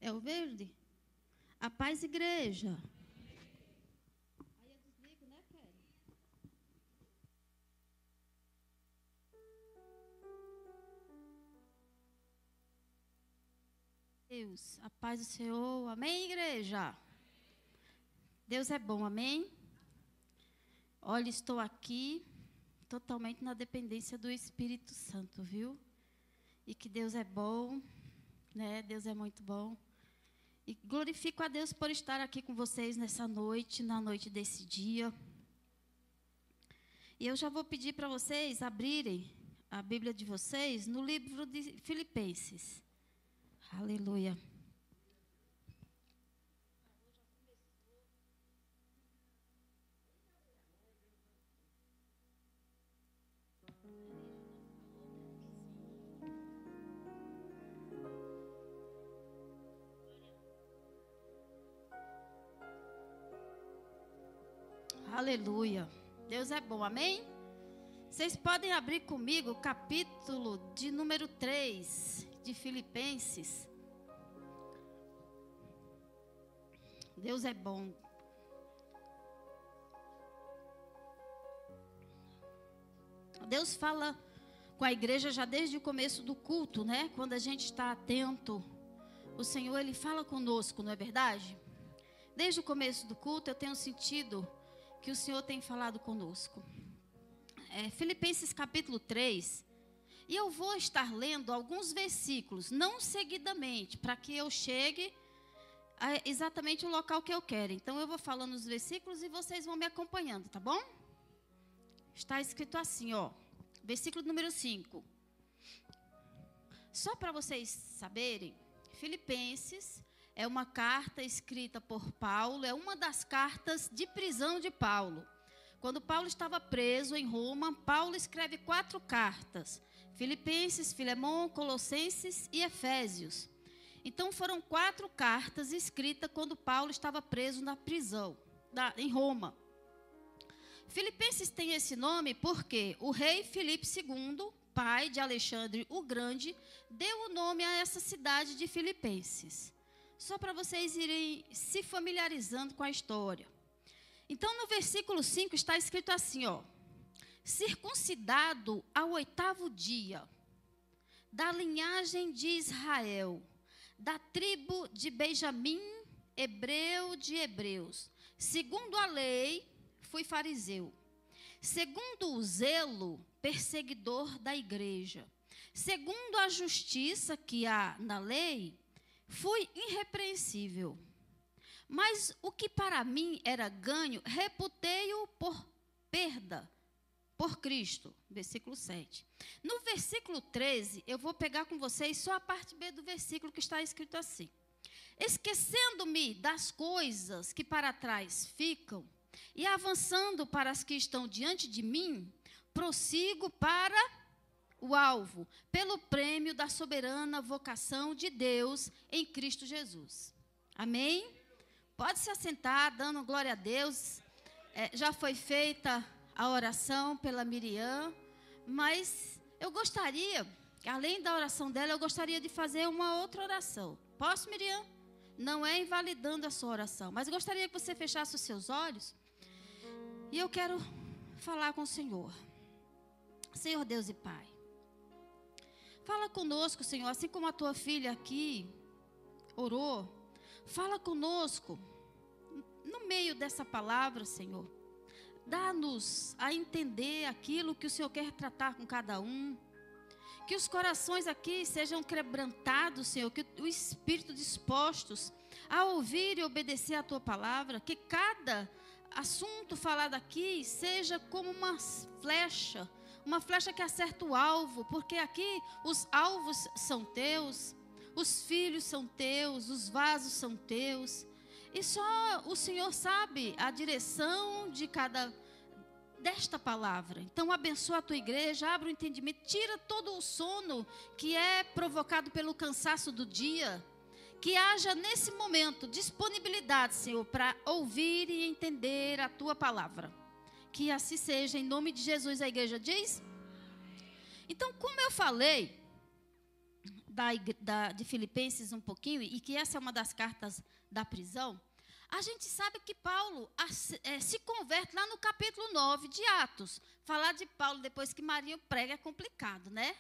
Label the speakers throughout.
Speaker 1: É o verde? A paz, igreja. Aí eu desligo, né, Kelly? Deus, a paz do Senhor. Amém, igreja? Deus é bom, amém? Olha, estou aqui totalmente na dependência do Espírito Santo, viu? E que Deus é bom, né? Deus é muito bom. E glorifico a Deus por estar aqui com vocês nessa noite, na noite desse dia. E eu já vou pedir para vocês abrirem a Bíblia de vocês no livro de Filipenses. Aleluia. Aleluia. Deus é bom, amém? Vocês podem abrir comigo o capítulo de número 3 de Filipenses. Deus é bom. Deus fala com a igreja já desde o começo do culto, né? Quando a gente está atento, o Senhor, Ele fala conosco, não é verdade? Desde o começo do culto eu tenho sentido que o Senhor tem falado conosco. Filipenses capítulo 3, e eu vou estar lendo alguns versículos, não seguidamente, para que eu chegue a exatamente o local que eu quero. Então eu vou falando os versículos e vocês vão me acompanhando, tá bom? Está escrito assim, ó, versículo número 5. Só para vocês saberem, Filipenses é uma carta escrita por Paulo, é uma das cartas de prisão de Paulo. Quando Paulo estava preso em Roma, Paulo escreve 4 cartas: Filipenses, Filemão, Colossenses e Efésios. Então foram 4 cartas escritas quando Paulo estava preso na prisão, em Roma. Filipenses tem esse nome porque o rei Filipe II, pai de Alexandre o Grande, deu o nome a essa cidade de Filipenses. Só para vocês irem se familiarizando com a história. Então, no versículo 5 está escrito assim, ó: circuncidado ao 8º dia, da linhagem de Israel, da tribo de Benjamim, hebreu de hebreus. Segundo a lei, fui fariseu. Segundo o zelo, perseguidor da igreja. Segundo a justiça que há na lei, fui irrepreensível. Mas o que para mim era ganho, reputei-o por perda, por Cristo. Versículo 7. No versículo 13, eu vou pegar com vocês só a parte B do versículo que está escrito assim: esquecendo-me das coisas que para trás ficam, e avançando para as que estão diante de mim, prossigo para o alvo, pelo prêmio da soberana vocação de Deus em Cristo Jesus. Amém? Pode se assentar, dando glória a Deus. Já foi feita a oração pela Miriam, mas eu gostaria, além da oração dela, eu gostaria de fazer uma outra oração. Posso, Miriam? Não é invalidando a sua oração, mas gostaria que você fechasse os seus olhos. E eu quero falar com o Senhor. Senhor Deus e Pai, fala conosco, Senhor, assim como a tua filha aqui orou. Fala conosco no meio dessa palavra, Senhor. Dá-nos a entender aquilo que o Senhor quer tratar com cada um. Que os corações aqui sejam quebrantados, Senhor. Que o espírito dispostos a ouvir e obedecer a tua palavra. Que cada assunto falado aqui seja como uma flecha que acerta o alvo, porque aqui os alvos são teus, os filhos são teus, os vasos são teus, e só o Senhor sabe a direção de cada desta palavra. Então abençoa a tua igreja, abre o entendimento, tira todo o sono que é provocado pelo cansaço do dia. Que haja nesse momento disponibilidade, Senhor, para ouvir e entender a tua palavra. Que assim seja, em nome de Jesus, a igreja diz. Então, como eu falei de Filipenses um pouquinho, e que essa é uma das cartas da prisão, a gente sabe que Paulo se converte lá no capítulo 9 de Atos. Falar de Paulo depois que Marinho prega é complicado, né?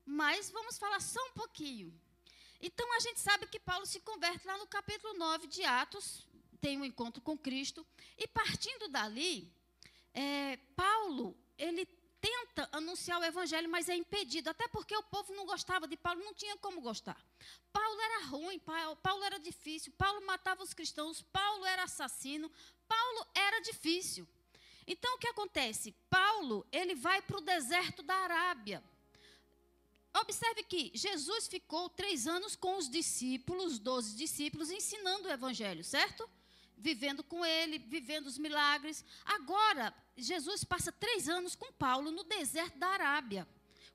Speaker 1: Mas vamos falar só um pouquinho. Então, a gente sabe que Paulo se converte lá no capítulo 9 de Atos, tem um encontro com Cristo, e partindo dali, Paulo, ele tenta anunciar o evangelho, mas é impedido, até porque o povo não gostava de Paulo, não tinha como gostar. Paulo era ruim, Paulo era difícil, Paulo matava os cristãos, Paulo era assassino, Paulo era difícil. Então, o que acontece? Paulo, ele vai para o deserto da Arábia. Observe que Jesus ficou 3 anos com os discípulos, 12 discípulos, ensinando o evangelho, certo? Vivendo com ele, vivendo os milagres. Agora, Jesus passa 3 anos com Paulo no deserto da Arábia,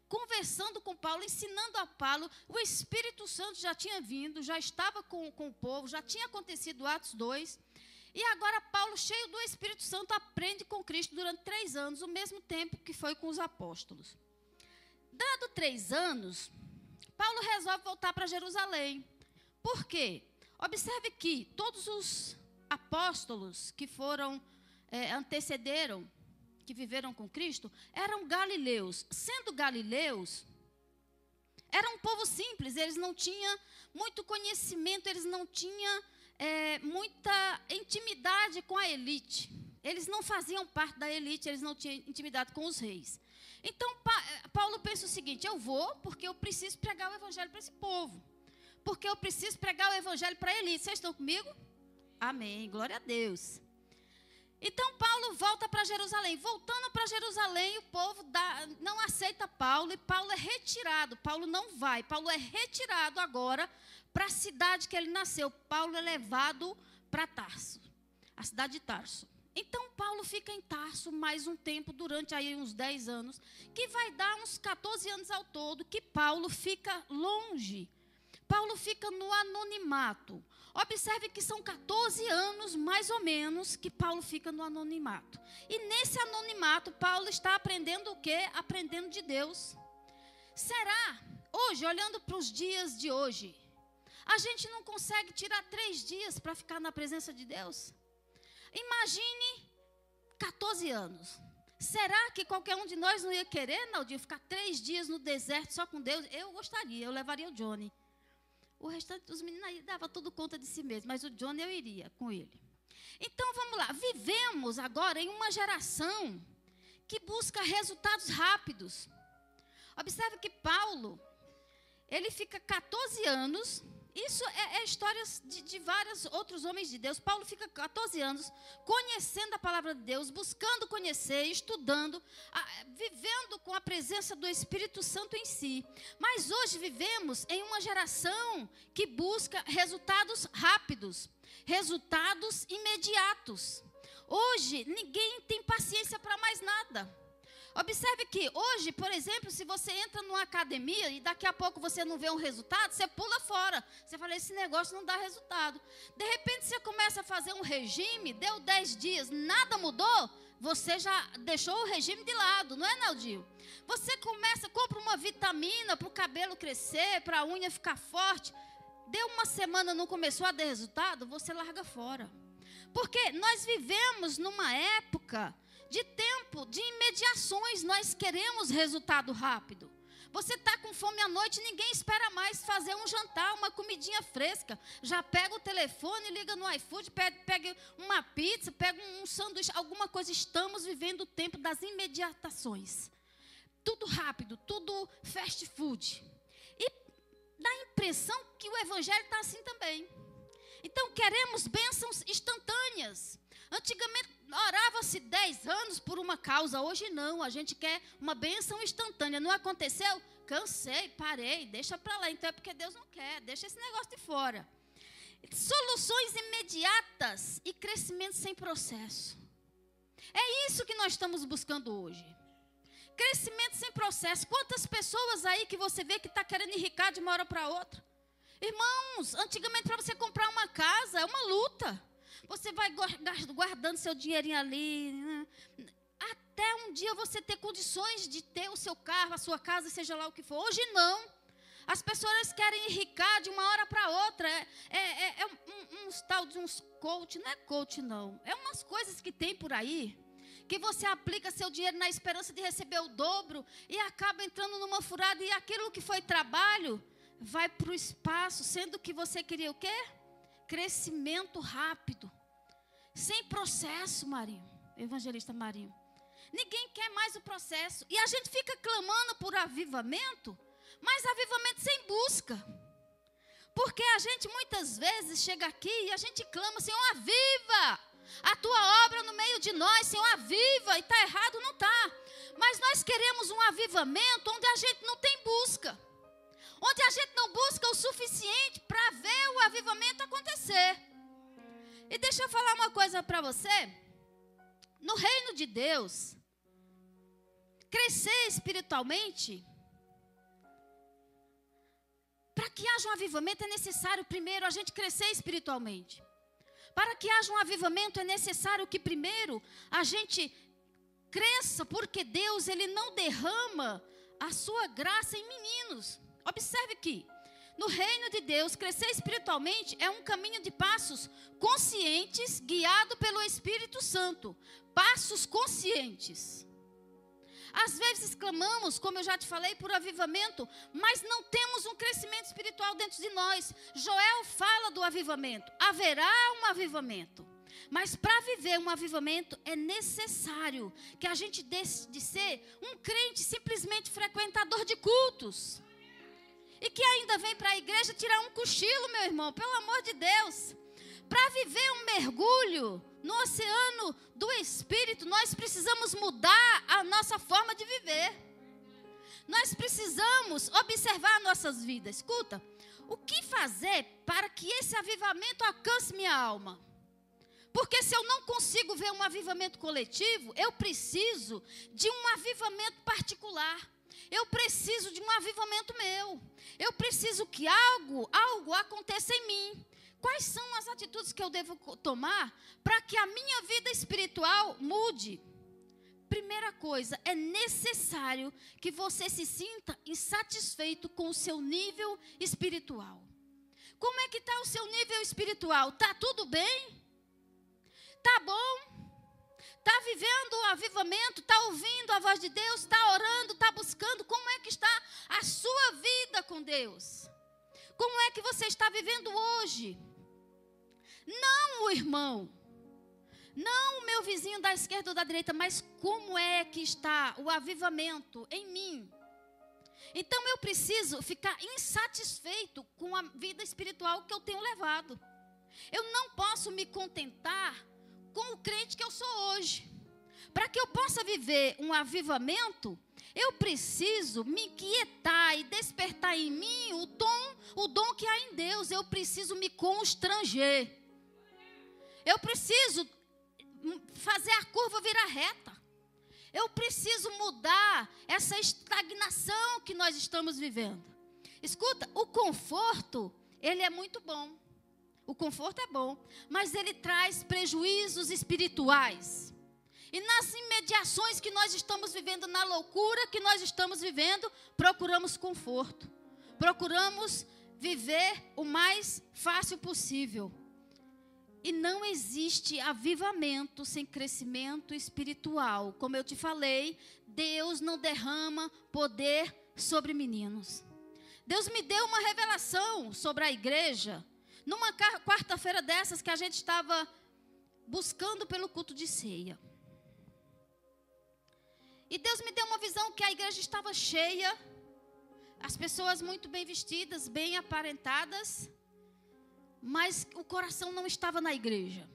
Speaker 1: conversando com Paulo, ensinando a Paulo. O Espírito Santo já tinha vindo, já estava com o povo, já tinha acontecido Atos 2. E agora Paulo, cheio do Espírito Santo, aprende com Cristo durante 3 anos, o mesmo tempo que foi com os apóstolos. Dado 3 anos, Paulo resolve voltar para Jerusalém. Por quê? Observe que todos os apóstolos que antecederam, que viveram com Cristo, eram galileus. Sendo galileus, era um povo simples, eles não tinham muito conhecimento, eles não tinham muita intimidade com a elite. Eles não faziam parte da elite, eles não tinham intimidade com os reis. Então, Paulo pensa o seguinte: eu vou porque eu preciso pregar o evangelho para esse povo. Porque eu preciso pregar o evangelho para a elite. Vocês estão comigo? Amém, glória a Deus. Então, Paulo volta para Jerusalém. Voltando para Jerusalém, o povo não aceita Paulo e Paulo é retirado. Paulo não vai. Paulo é retirado agora para a cidade que ele nasceu. Paulo é levado para Tarso, a cidade de Tarso. Então, Paulo fica em Tarso mais um tempo, durante aí uns 10 anos, que vai dar uns 14 anos ao todo, que Paulo fica longe. Paulo fica no anonimato. Observe que são 14 anos, mais ou menos, que Paulo fica no anonimato. E nesse anonimato, Paulo está aprendendo o quê? Aprendendo de Deus. Será, hoje, olhando para os dias de hoje, a gente não consegue tirar 3 dias para ficar na presença de Deus? Imagine 14 anos. Será que qualquer um de nós não ia querer, Naldinho, ficar 3 dias no deserto só com Deus? Eu gostaria, eu levaria o Johnny. O restante dos meninos aí dava tudo conta de si mesmo, mas o Johnny eu iria com ele. Então, vamos lá. Vivemos agora em uma geração que busca resultados rápidos. Observe que Paulo, ele fica 14 anos... Isso é histórias de vários outros homens de Deus. Paulo fica 14 anos conhecendo a palavra de Deus, buscando conhecer, estudando, vivendo com a presença do Espírito Santo em si. Mas hoje vivemos em uma geração que busca resultados rápidos, resultados imediatos. Hoje ninguém tem paciência para mais nada. Observe que hoje, por exemplo, se você entra numa academia e daqui a pouco você não vê um resultado, você pula fora. Você fala, esse negócio não dá resultado. De repente você começa a fazer um regime, deu 10 dias, nada mudou, você já deixou o regime de lado, não é, Naldinho? Você compra uma vitamina para o cabelo crescer, para a unha ficar forte. Deu uma semana, não começou a dar resultado, você larga fora. Porque nós vivemos numa época de tempo, de imediações, nós queremos resultado rápido. Você está com fome à noite, ninguém espera mais fazer um jantar, uma comidinha fresca. Já pega o telefone, liga no iFood, pega uma pizza, pega um sanduíche, alguma coisa. Estamos vivendo o tempo das imediatações. Tudo rápido, tudo fast food. E dá a impressão que o evangelho está assim também. Então, queremos bênçãos instantâneas. Antigamente, orava-se 10 anos por uma causa. Hoje não, a gente quer uma bênção instantânea. Não aconteceu? Cansei, parei, deixa para lá. Então é porque Deus não quer, deixa esse negócio de fora. Soluções imediatas e crescimento sem processo. É isso que nós estamos buscando hoje. Crescimento sem processo. Quantas pessoas aí que você vê que está querendo enricar de uma hora para outra? Irmãos, antigamente para você comprar uma casa é uma luta. Você vai guardando seu dinheirinho ali, né? Até um dia você ter condições de ter o seu carro, a sua casa, seja lá o que for. Hoje não. As pessoas querem enricar de uma hora para outra. Uns tal de uns coach, não é coach não. É umas coisas que tem por aí, que você aplica seu dinheiro na esperança de receber o dobro e acaba entrando numa furada e aquilo que foi trabalho vai para o espaço, sendo que você queria o quê? Crescimento rápido. Sem processo, Marinho, evangelista Marinho. Ninguém quer mais o processo. E a gente fica clamando por avivamento, mas avivamento sem busca. Porque a gente muitas vezes chega aqui e a gente clama, Senhor, aviva a tua obra no meio de nós, Senhor, aviva. E está errado, não está. Mas nós queremos um avivamento onde a gente não tem busca. Onde a gente não busca o suficiente para ver o avivamento acontecer. E deixa eu falar uma coisa para você. No reino de Deus, crescer espiritualmente, para que haja um avivamento é necessário primeiro a gente crescer espiritualmente. Para que haja um avivamento é necessário que primeiro a gente cresça, porque Deus ele não derrama a sua graça em meninos. Observe que no reino de Deus, crescer espiritualmente é um caminho de passos conscientes, guiado pelo Espírito Santo. Passos conscientes. Às vezes clamamos, como eu já te falei, por avivamento, mas não temos um crescimento espiritual dentro de nós. Joel fala do avivamento. Haverá um avivamento. Mas para viver um avivamento é necessário que a gente deixe de ser um crente simplesmente frequentador de cultos. E que ainda vem para a igreja tirar um cochilo, meu irmão, pelo amor de Deus. Para viver um mergulho no oceano do Espírito, nós precisamos mudar a nossa forma de viver. Nós precisamos observar nossas vidas. Escuta, o que fazer para que esse avivamento alcance minha alma? Porque se eu não consigo ver um avivamento coletivo, eu preciso de um avivamento particular. Eu preciso de um avivamento meu. Eu preciso que algo aconteça em mim. Quais são as atitudes que eu devo tomar para que a minha vida espiritual mude? Primeira coisa, é necessário que você se sinta insatisfeito com o seu nível espiritual. Como é que está o seu nível espiritual? Está tudo bem? Está bom? Está vivendo o avivamento? Está ouvindo a voz de Deus? Está orando? Está buscando? Como é que está a sua vida com Deus? Como é que você está vivendo hoje? Não o irmão, não o meu vizinho da esquerda ou da direita, mas como é que está o avivamento em mim? Então eu preciso ficar insatisfeito com a vida espiritual que eu tenho levado. Eu não posso me contentar com o crente que eu sou hoje. Para que eu possa viver um avivamento, eu preciso me inquietar e despertar em mim o dom que há em Deus. Eu preciso me constranger. Eu preciso fazer a curva virar reta. Eu preciso mudar essa estagnação que nós estamos vivendo. Escuta, o conforto, ele é muito bom. O conforto é bom, mas ele traz prejuízos espirituais. E nas imediações que nós estamos vivendo, na loucura que nós estamos vivendo, procuramos conforto. Procuramos viver o mais fácil possível. E não existe avivamento sem crescimento espiritual. Como eu te falei, Deus não derrama poder sobre meninos. Deus me deu uma revelação sobre a igreja, numa quarta-feira dessas que a gente estava buscando pelo culto de ceia. E Deus me deu uma visão que a igreja estava cheia, as pessoas muito bem vestidas, bem aparentadas, mas o coração não estava na igreja.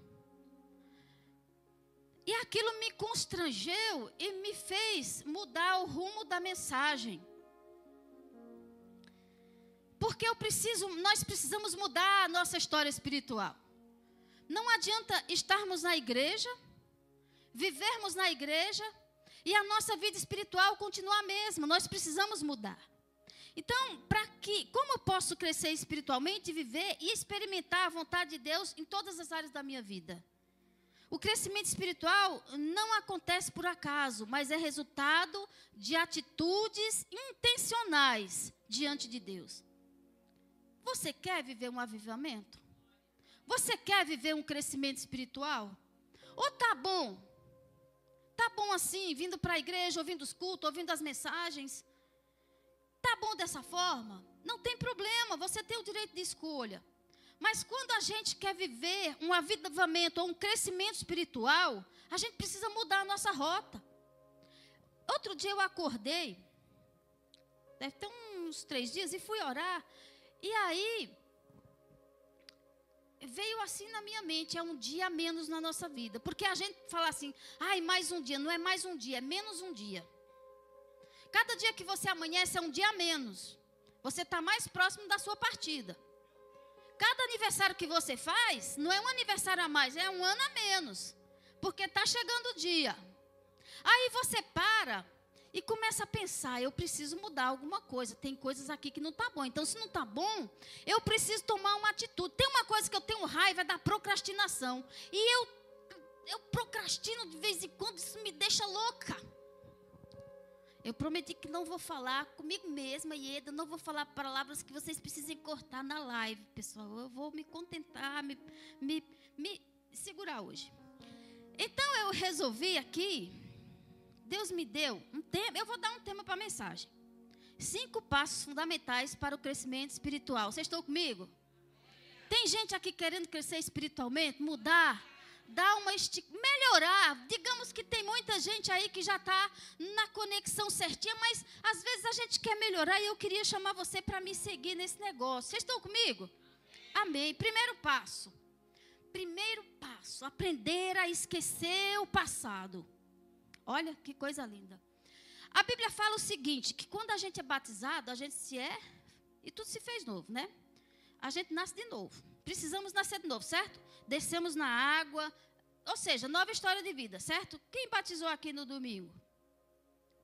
Speaker 1: E aquilo me constrangeu e me fez mudar o rumo da mensagem. Porque nós precisamos mudar a nossa história espiritual. Não adianta estarmos na igreja, vivermos na igreja e a nossa vida espiritual continuar a mesma. Nós precisamos mudar. Então, como eu posso crescer espiritualmente, viver e experimentar a vontade de Deus em todas as áreas da minha vida? O crescimento espiritual não acontece por acaso, mas é resultado de atitudes intencionais diante de Deus. Você quer viver um avivamento? Você quer viver um crescimento espiritual? Ou tá bom? Tá bom assim, vindo para a igreja, ouvindo os cultos, ouvindo as mensagens? Tá bom dessa forma? Não tem problema, você tem o direito de escolha. Mas quando a gente quer viver um avivamento ou um crescimento espiritual, a gente precisa mudar a nossa rota. Outro dia eu acordei, deve ter uns 3 dias, e fui orar. E aí, veio assim na minha mente, é um dia a menos na nossa vida. Porque a gente fala assim, ai, mais um dia. Não é mais um dia, é menos um dia. Cada dia que você amanhece é um dia a menos. Você está mais próximo da sua partida. Cada aniversário que você faz, não é um aniversário a mais, é um ano a menos. Porque está chegando o dia. Aí você para e começa a pensar, eu preciso mudar alguma coisa. Tem coisas aqui que não está bom. Então, se não está bom, eu preciso tomar uma atitude. Tem uma coisa que eu tenho raiva, é da procrastinação. E eu procrastino de vez em quando, isso me deixa louca. Eu prometi que não vou falar comigo mesma, Ieda, não vou falar palavras que vocês precisem cortar na live, pessoal. Eu vou me contentar, me segurar hoje. Então, eu resolvi aqui, Deus me deu um tema, eu vou dar um tema para a mensagem. 5 passos fundamentais para o crescimento espiritual. Vocês estão comigo? Tem gente aqui querendo crescer espiritualmente, mudar, dar uma melhorar. Digamos que tem muita gente aí que já está na conexão certinha, mas às vezes a gente quer melhorar e eu queria chamar você para me seguir nesse negócio. Vocês estão comigo? Amém. Primeiro passo, aprender a esquecer o passado. Olha que coisa linda. A Bíblia fala o seguinte, que quando a gente é batizado, a gente e tudo se fez novo, né? A gente nasce de novo. Precisamos nascer de novo, certo? Descemos na água, ou seja, nova história de vida, certo? Quem batizou aqui no domingo?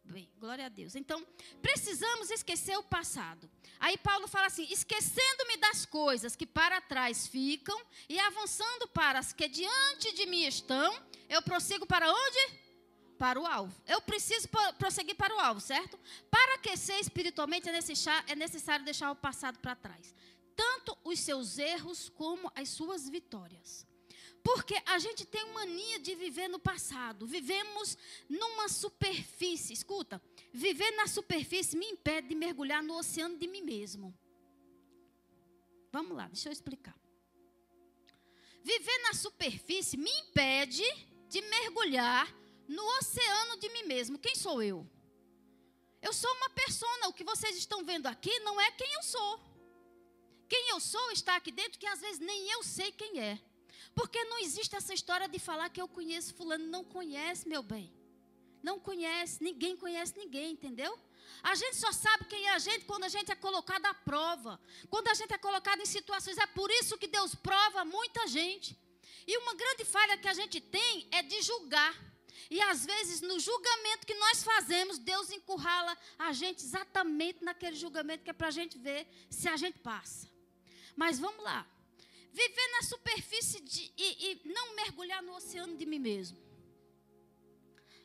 Speaker 1: Bem, glória a Deus. Então, precisamos esquecer o passado. Aí Paulo fala assim, esquecendo-me das coisas que para trás ficam e avançando para as que diante de mim estão, eu prossigo para onde? Para o alvo. Eu preciso prosseguir para o alvo, certo? Para aquecer espiritualmente é necessário deixar o passado para trás. Tanto os seus erros como as suas vitórias. Porque a gente tem mania de viver no passado. Vivemos numa superfície. Escuta, viver na superfície me impede de mergulhar no oceano de mim mesmo. Vamos lá, deixa eu explicar. Viver na superfície me impede de mergulhar no oceano de mim mesmo. Quem sou eu? Eu sou uma persona. O que vocês estão vendo aqui não é quem eu sou. Quem eu sou está aqui dentro, que às vezes nem eu sei quem é. Porque não existe essa história de falar que eu conheço fulano. Não conhece, meu bem. Não conhece, ninguém conhece ninguém, entendeu? A gente só sabe quem é a gente quando a gente é colocado à prova. Quando a gente é colocado em situações. É por isso que Deus prova muita gente. E uma grande falha que a gente tem é de julgar. E às vezes no julgamento que nós fazemos, Deus encurrala a gente exatamente naquele julgamento que é para a gente ver se a gente passa. Mas vamos lá. Viver na superfície e não mergulhar no oceano de mim mesmo.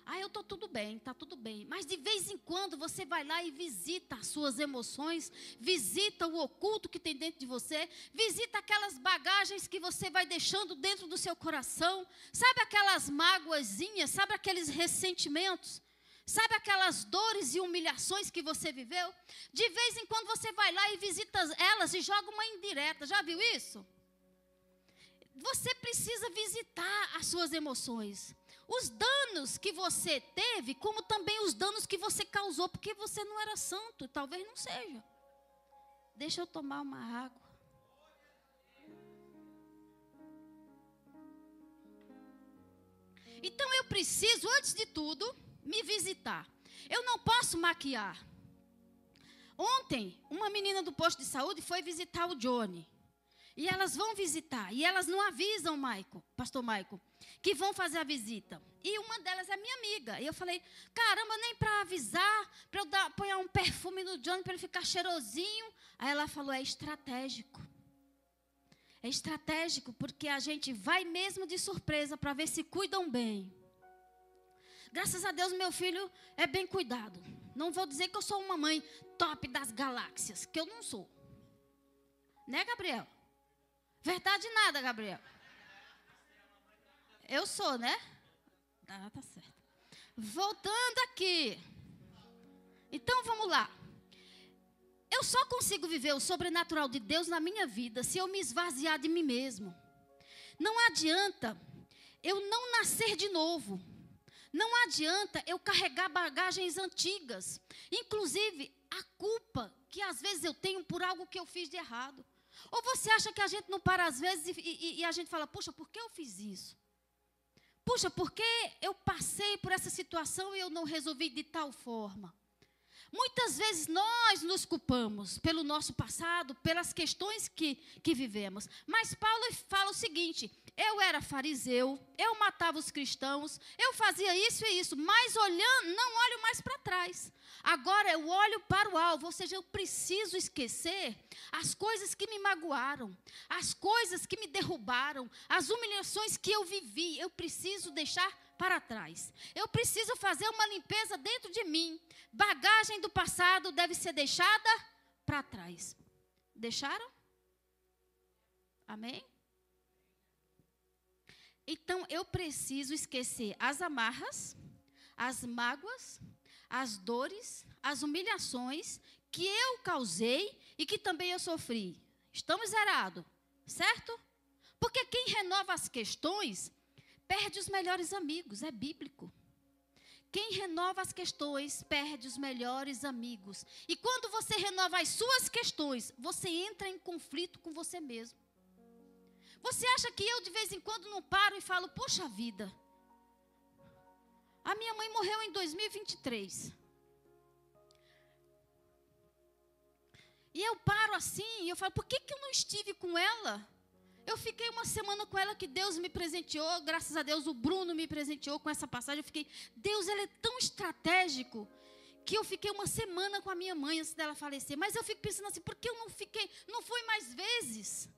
Speaker 1: Ah, eu estou tudo bem, está tudo bem. Mas de vez em quando você vai lá e visita as suas emoções, visita o oculto que tem dentro de você, visita aquelas bagagens que você vai deixando dentro do seu coração. Sabe aquelas mágoazinhas, sabe aqueles ressentimentos? Sabe aquelas dores e humilhações que você viveu? De vez em quando você vai lá e visita elas e joga uma indireta. Já viu isso? Você precisa visitar as suas emoções. Os danos que você teve, como também os danos que você causou, porque você não era santo, talvez não seja. Deixa eu tomar uma água. Então eu preciso, antes de tudo, me visitar. Eu não posso maquiar. Ontem, uma menina do posto de saúde foi visitar o Johnny. E elas vão visitar. E elas não avisam pastor Maico, que vão fazer a visita. E uma delas é minha amiga. E eu falei, caramba, nem para avisar, para eu apoiar um perfume no Johnny para ele ficar cheirosinho. Aí ela falou, é estratégico. É estratégico porque a gente vai mesmo de surpresa para ver se cuidam bem. Graças a Deus, meu filho é bem cuidado. Não vou dizer que eu sou uma mãe top das galáxias, que eu não sou. Né, Gabriel? Verdade nada, Gabriel. Eu sou, né? Tá certo. Voltando aqui. Então, vamos lá. Eu só consigo viver o sobrenatural de Deus na minha vida se eu me esvaziar de mim mesmo. Não adianta eu não nascer de novo. Não adianta eu carregar bagagens antigas. Inclusive, a culpa que às vezes eu tenho por algo que eu fiz de errado. Ou você acha que a gente não para às vezes e a gente fala, puxa, por que eu fiz isso? Puxa, por que eu passei por essa situação e eu não resolvi de tal forma? Muitas vezes nós nos culpamos pelo nosso passado, pelas questões que vivemos. Mas Paulo fala o seguinte, eu era fariseu, eu matava os cristãos, eu fazia isso e isso, mas olhando, não olho mais para trás. Agora eu olho para o alvo, ou seja, eu preciso esquecer as coisas que me magoaram, as coisas que me derrubaram, as humilhações que eu vivi, eu preciso deixar para trás. Eu preciso fazer uma limpeza dentro de mim. Bagagem do passado deve ser deixada para trás. Deixaram? Amém? Então, eu preciso esquecer as amarras, as mágoas, as dores, as humilhações que eu causei e que também eu sofri. Estamos zerados, certo? Porque quem renova as questões perde os melhores amigos, é bíblico. Quem renova as questões perde os melhores amigos. E quando você renova as suas questões, você entra em conflito com você mesmo. Você acha que eu de vez em quando não paro e falo, puxa vida, a minha mãe morreu em 2023. E eu paro assim e eu falo, por que eu não estive com ela? Eu fiquei uma semana com ela que Deus me presenteou, graças a Deus o Bruno me presenteou com essa passagem. Eu fiquei, Deus, ele é tão estratégico, que eu fiquei uma semana com a minha mãe antes dela falecer. Mas eu fico pensando assim, por que eu não fui mais vezes?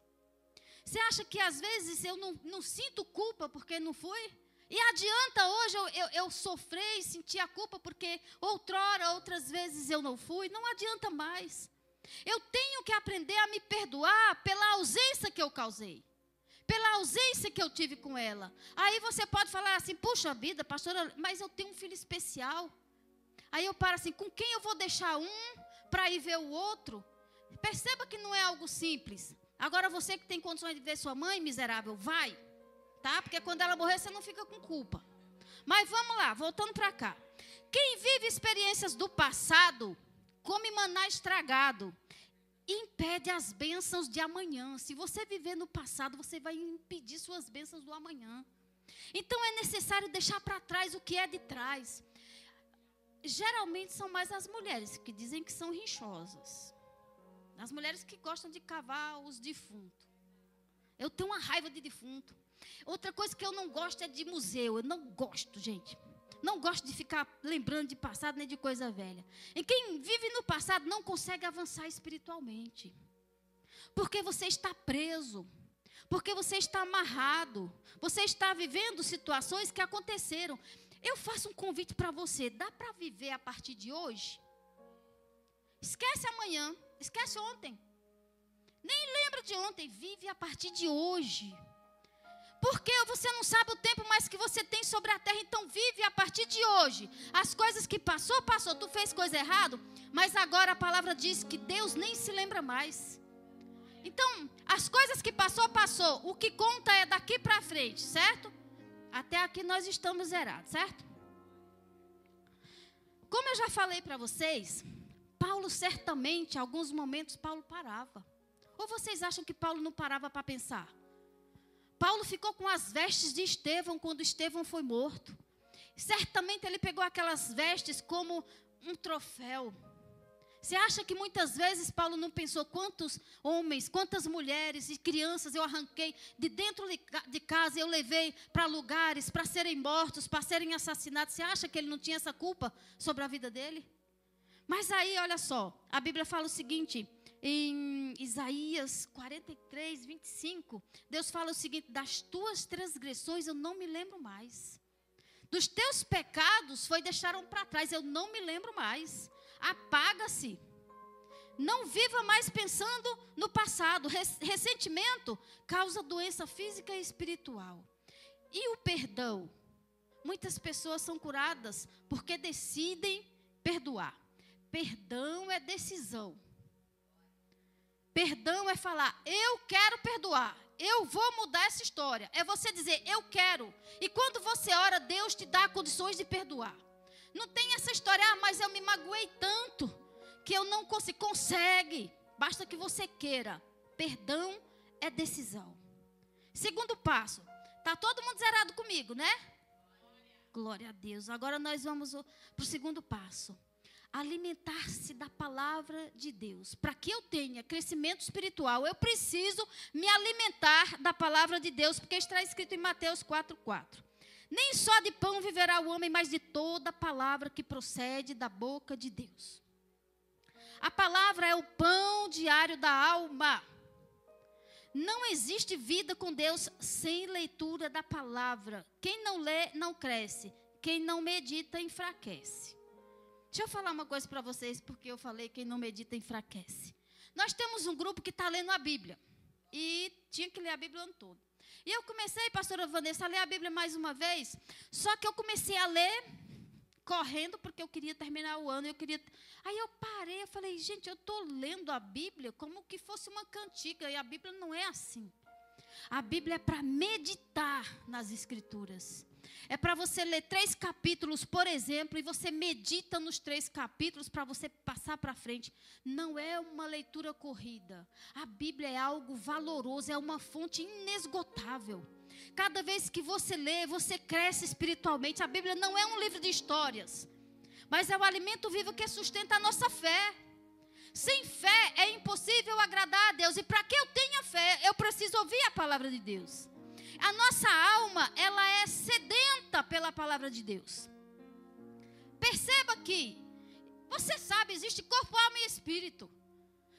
Speaker 1: Você acha que às vezes eu não sinto culpa porque não fui? E adianta hoje eu sofrer e sentir a culpa porque outrora, outras vezes eu não fui? Não adianta mais. Eu tenho que aprender a me perdoar pela ausência que eu causei. Pela ausência que eu tive com ela. Aí você pode falar assim, puxa vida, pastora, mas eu tenho um filho especial. Aí eu paro assim, com quem eu vou deixar um para ir ver o outro? Perceba que não é algo simples. Agora você que tem condições de ver sua mãe, miserável, vai. Tá? Porque quando ela morrer, você não fica com culpa. Mas vamos lá, voltando para cá. Quem vive experiências do passado, come maná estragado, impede as bênçãos de amanhã. Se você viver no passado, você vai impedir suas bênçãos do amanhã. Então é necessário deixar para trás o que é de trás. Geralmente são mais as mulheres que dizem que são rinchosas. As mulheres que gostam de cavar os defuntos. Eu tenho uma raiva de defunto. Outra coisa que eu não gosto é de museu. Eu não gosto, gente. Não gosto de ficar lembrando de passado nem de coisa velha. E quem vive no passado não consegue avançar espiritualmente. Porque você está preso. Porque você está amarrado. Você está vivendo situações que aconteceram. Eu faço um convite para você. Dá para viver a partir de hoje? Esquece amanhã. Esquece ontem. Nem lembra de ontem. Vive a partir de hoje. Porque você não sabe o tempo mais que você tem sobre a terra. Então vive a partir de hoje. As coisas que passou. Tu fez coisa errada. Mas agora a palavra diz que Deus nem se lembra mais. Então, as coisas que passou. O que conta é daqui para frente, certo? Até aqui nós estamos zerados, certo? Como eu já falei para vocês, Paulo certamente, em alguns momentos, Paulo parava. Ou vocês acham que Paulo não parava para pensar? Paulo ficou com as vestes de Estevão quando Estevão foi morto. Certamente ele pegou aquelas vestes como um troféu. Você acha que muitas vezes Paulo não pensou quantos homens, quantas mulheres e crianças eu arranquei de dentro de casa e eu levei para lugares para serem mortos, para serem assassinados? Você acha que ele não tinha essa culpa sobre a vida dele? Mas aí, olha só, a Bíblia fala o seguinte, Em Isaías 43, 25, Deus fala o seguinte: das tuas transgressões eu não me lembro mais. Dos teus pecados foi deixaram para trás, eu não me lembro mais. Apaga-se. Não viva mais pensando no passado. Ressentimento causa doença física e espiritual. E o perdão? Muitas pessoas são curadas porque decidem perdoar. Perdão é decisão. Perdão é falar, eu quero perdoar. Eu vou mudar essa história. É você dizer, eu quero. E quando você ora, Deus te dá condições de perdoar. Não tem essa história, mas eu me magoei tanto que eu não consigo. Consegue. Basta que você queira. Perdão é decisão. Segundo passo. Está todo mundo zerado comigo, né? Glória a Deus. Agora nós vamos para o segundo passo. Alimentar-se da palavra de Deus. Para que eu tenha crescimento espiritual, eu preciso me alimentar da palavra de Deus, porque está escrito em Mateus 4:4. Nem só de pão viverá o homem, mas de toda palavra que procede da boca de Deus. A palavra é o pão diário da alma. Não existe vida com Deus sem leitura da palavra. Quem não lê, não cresce. Quem não medita, enfraquece. Deixa eu falar uma coisa para vocês, porque eu falei quem não medita, enfraquece. Nós temos um grupo que está lendo a Bíblia. E tinha que ler a Bíblia o ano todo. E eu comecei, pastora Vanessa, a ler a Bíblia mais uma vez. Só que eu comecei a ler correndo, porque eu queria terminar o ano. Aí eu parei, eu falei, gente, eu estou lendo a Bíblia como que fosse uma cantiga. E a Bíblia não é assim. A Bíblia é para meditar nas Escrituras. É para você ler 3 capítulos, por exemplo, e você medita nos 3 capítulos para você passar para frente. Não é uma leitura corrida. A Bíblia é algo valoroso, é uma fonte inesgotável. Cada vez que você lê, você cresce espiritualmente. A Bíblia não é um livro de histórias, mas é o alimento vivo que sustenta a nossa fé. Sem fé é impossível agradar a Deus. E para que eu tenha fé, eu preciso ouvir a palavra de Deus. A nossa alma, ela é sedenta pela palavra de Deus. Perceba que, você sabe, existe corpo, alma e espírito.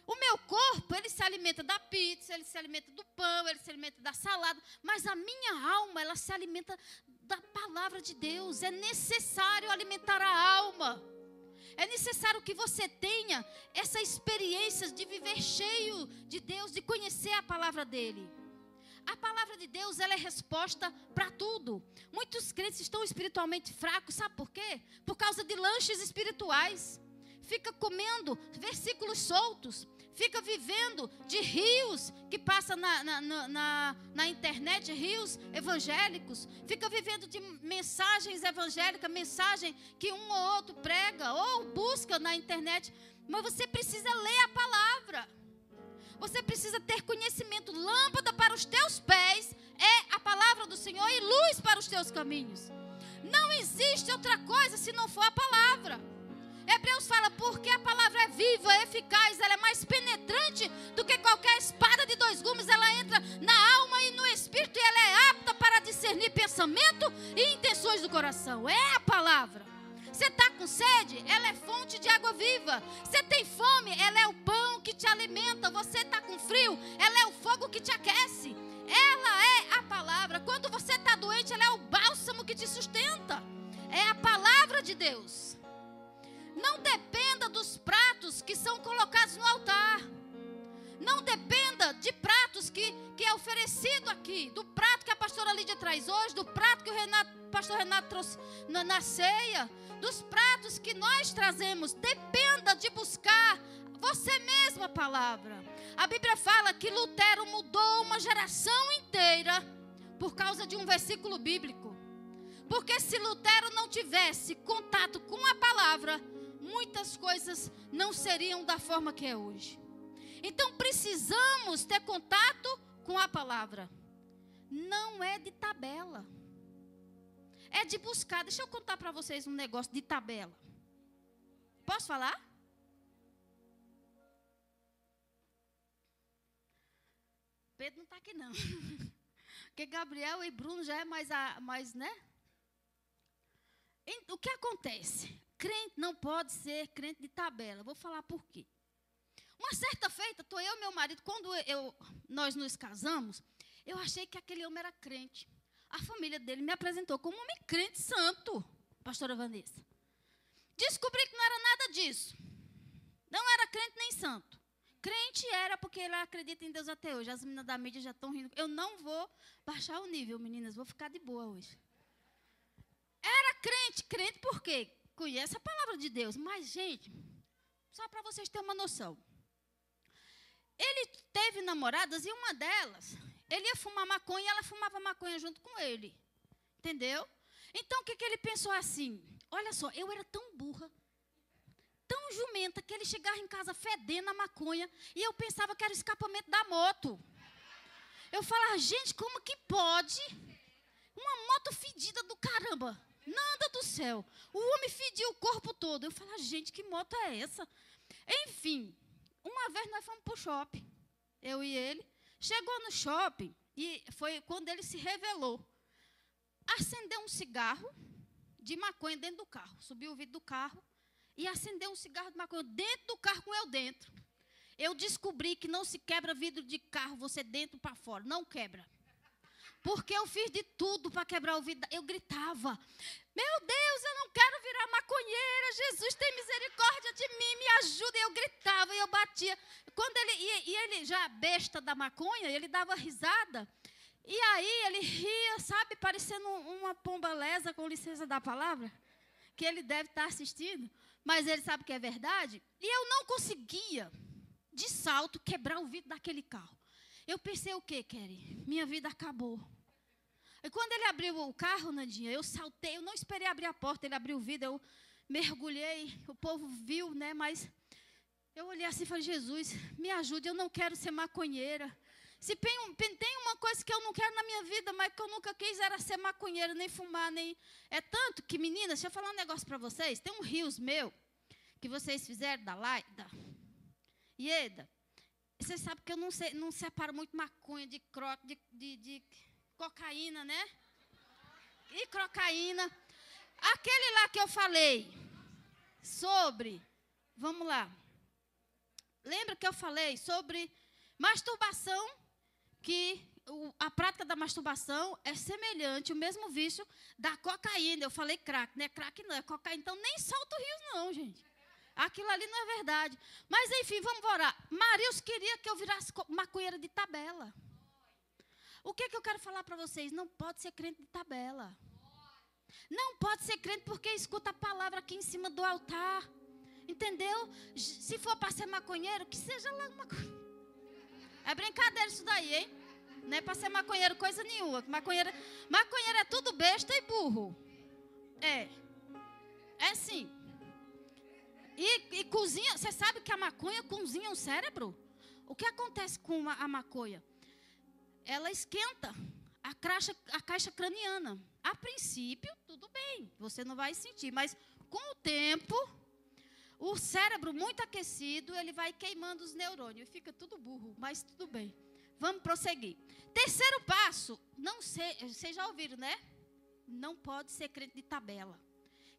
Speaker 1: O meu corpo, ele se alimenta da pizza, ele se alimenta do pão, ele se alimenta da salada. Mas a minha alma, ela se alimenta da palavra de Deus. É necessário alimentar a alma. É necessário que você tenha essa experiência de viver cheio de Deus, de conhecer a palavra dele. A palavra de Deus, ela é resposta para tudo. Muitos crentes estão espiritualmente fracos, sabe por quê? Por causa de lanches espirituais. Fica comendo versículos soltos. Fica vivendo de rios que passa na internet, rios evangélicos. Fica vivendo de mensagens evangélicas, mensagem que um ou outro prega ou busca na internet. Mas você precisa ler a palavra. Você precisa ter conhecimento. Lâmpada para os teus pés é a palavra do Senhor e luz para os teus caminhos. Não existe outra coisa se não for a palavra. Hebreus fala, porque a palavra é viva, é eficaz, ela é mais penetrante do que qualquer espada de 2 gumes. Ela entra na alma e no espírito e ela é apta para discernir pensamento e intenções do coração. É a palavra. Você está com sede? Ela é fonte de água viva. Você tem fome? Ela é o pão que te alimenta. Você está com frio? Ela é o fogo que te aquece. Ela é a palavra. Quando você está doente, ela é o bálsamo que te sustenta. É a palavra de Deus. Não dependa dos pratos que são colocados no altar. Não dependa de pratos que é oferecido aqui. Do prato que a pastora Lídia traz hoje, do prato que o pastor Renato trouxe na ceia, dos pratos que nós trazemos. Dependa de buscar você mesmo a palavra. A Bíblia fala que Lutero mudou uma geração inteira por causa de um versículo bíblico. Porque se Lutero não tivesse contato com a palavra, muitas coisas não seriam da forma que é hoje. Então precisamos ter contato com a palavra. Não é de tabela. É de buscar. Deixa eu contar para vocês um negócio de tabela. Posso falar? Pedro não está aqui não. Porque Gabriel e Bruno já é mais, né? O que acontece? Crente não pode ser crente de tabela. Vou falar por quê. Uma certa feita, estou eu e meu marido, quando nós nos casamos, eu achei que aquele homem era crente. A família dele me apresentou como um homem crente santo, pastora Vanessa. Descobri que não era nada disso. Não era crente nem santo. Crente era porque ele acredita em Deus até hoje. As meninas da mídia já estão rindo. Eu não vou baixar o nível, meninas. Vou ficar de boa hoje. Era crente. Crente por quê? Conhece a palavra de Deus. Mas, gente, só para vocês terem uma noção. Ele teve namoradas e uma delas, ele ia fumar maconha e ela fumava maconha junto com ele. Entendeu? Então, o que ele pensou assim? Olha só, eu era tão burra, tão jumenta, que ele chegava em casa fedendo a maconha e eu pensava que era o escapamento da moto. Eu falava, gente, como que pode? Uma moto fedida do caramba. Nada do céu. O homem fedia o corpo todo. Eu falava, gente, que moto é essa? Enfim, uma vez nós fomos para o shopping, eu e ele. Chegou no shopping e foi quando ele se revelou. Acendeu um cigarro de maconha dentro do carro. Subiu o vidro do carro e acendeu um cigarro de maconha dentro do carro com eu dentro. Eu descobri que não se quebra vidro de carro, você dentro para fora. Não quebra. Porque eu fiz de tudo para quebrar o vidro. Eu gritava, meu Deus, eu não quero virar maconheira. Jesus, tem misericórdia de mim, me ajuda. E eu gritava e eu batia. Quando ele já besta da maconha, ele dava risada. E aí ele ria, sabe, parecendo uma pomba lesa, com licença da palavra, que ele deve estar assistindo, mas ele sabe que é verdade. E eu não conseguia, de salto, quebrar o vidro daquele carro. Eu pensei o quê, Kelly? Minha vida acabou. E quando ele abriu o carro, Nandinha, eu saltei, eu não esperei abrir a porta, ele abriu o vidro, eu mergulhei, o povo viu, né, mas eu olhei assim e falei, Jesus, me ajude, eu não quero ser maconheira. Se tem uma coisa que eu não quero na minha vida, mas que eu nunca quis, era ser maconheira, nem fumar, nem... É tanto que, meninas, deixa eu falar um negócio para vocês, tem um rios meu, que vocês fizeram da Ieda, você sabe que eu não separo muito maconha de cocaína, né? E crocaína. Aquele lá que eu falei sobre, vamos lá, lembra que eu falei sobre masturbação, que a prática da masturbação é semelhante, o mesmo vício da cocaína. Eu falei crack, né? Crack não, é cocaína. Então, nem solta o rios não, gente. Aquilo ali não é verdade. Mas, enfim, vamos orar. Marius queria que eu virasse maconheira de tabela. O que eu quero falar para vocês? Não pode ser crente de tabela. Não pode ser crente porque escuta a palavra aqui em cima do altar. Entendeu? Se for para ser maconheiro, que seja lá maconheiro. É brincadeira isso daí, hein? Não é para ser maconheiro coisa nenhuma. Maconheiro é tudo besta e burro. É sim. E cozinha, você sabe que a maconha cozinha o cérebro? O que acontece com a maconha? Ela esquenta a caixa craniana. A princípio, tudo bem, você não vai sentir. Mas com o tempo, o cérebro muito aquecido, ele vai queimando os neurônios. Fica tudo burro, mas tudo bem. Vamos prosseguir. Terceiro passo, não sei, vocês já ouviram, né? Não pode ser crente de tabela.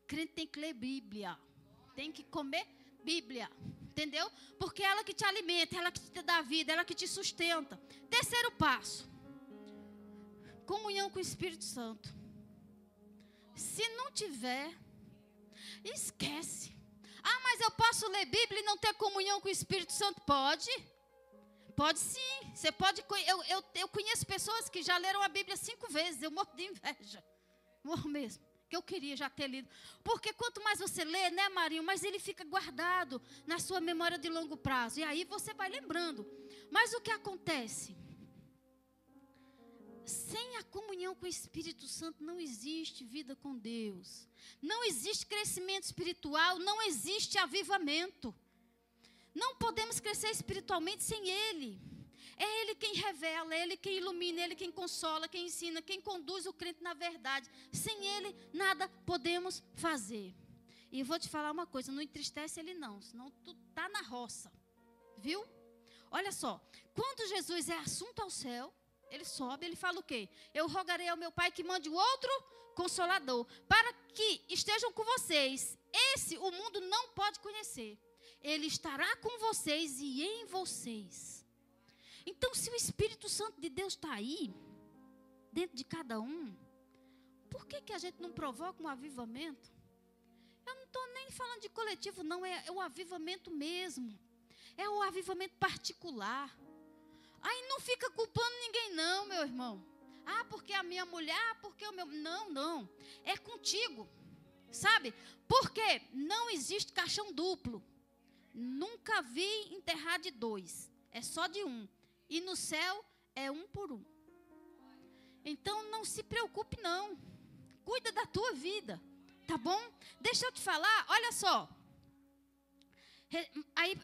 Speaker 1: Crente tem que ler Bíblia. Tem que comer Bíblia. Entendeu? Porque é ela que te alimenta, ela que te dá vida, ela que te sustenta. Terceiro passo. Comunhão com o Espírito Santo. Se não tiver, esquece. Ah, mas eu posso ler Bíblia e não ter comunhão com o Espírito Santo? Pode. Pode sim. Você pode. Eu conheço pessoas que já leram a Bíblia 5 vezes. Eu morro de inveja. Morro mesmo. Que eu queria já ter lido. Porque quanto mais você lê, né, Marinho, mais ele fica guardado na sua memória de longo prazo. E aí você vai lembrando. Mas o que acontece? Sem a comunhão com o Espírito Santo não existe vida com Deus. Não existe crescimento espiritual, não existe avivamento. Não podemos crescer espiritualmente sem Ele. É Ele quem revela, é Ele quem ilumina, é Ele quem consola, quem ensina, quem conduz o crente na verdade. Sem Ele, nada podemos fazer. E eu vou te falar uma coisa, não entristece Ele não, senão tu tá na roça. Viu? Olha só, quando Jesus é assunto ao céu, Ele sobe, Ele fala o quê? Eu rogarei ao meu Pai que mande outro Consolador, para que estejam com vocês. Esse o mundo não pode conhecer. Ele estará com vocês e em vocês. Então, se o Espírito Santo de Deus está aí, dentro de cada um, por que a gente não provoca um avivamento? Eu não estou nem falando de coletivo, não, é o avivamento mesmo. É o avivamento particular. Aí não fica culpando ninguém não, meu irmão. Ah, porque a minha mulher, porque o meu... Não. É contigo, sabe? Porque não existe caixão duplo. Nunca vi enterrar de 2. É só de 1. E no céu é 1 por 1. Então não se preocupe não. Cuida da tua vida. Tá bom? Deixa eu te falar, olha só. Aí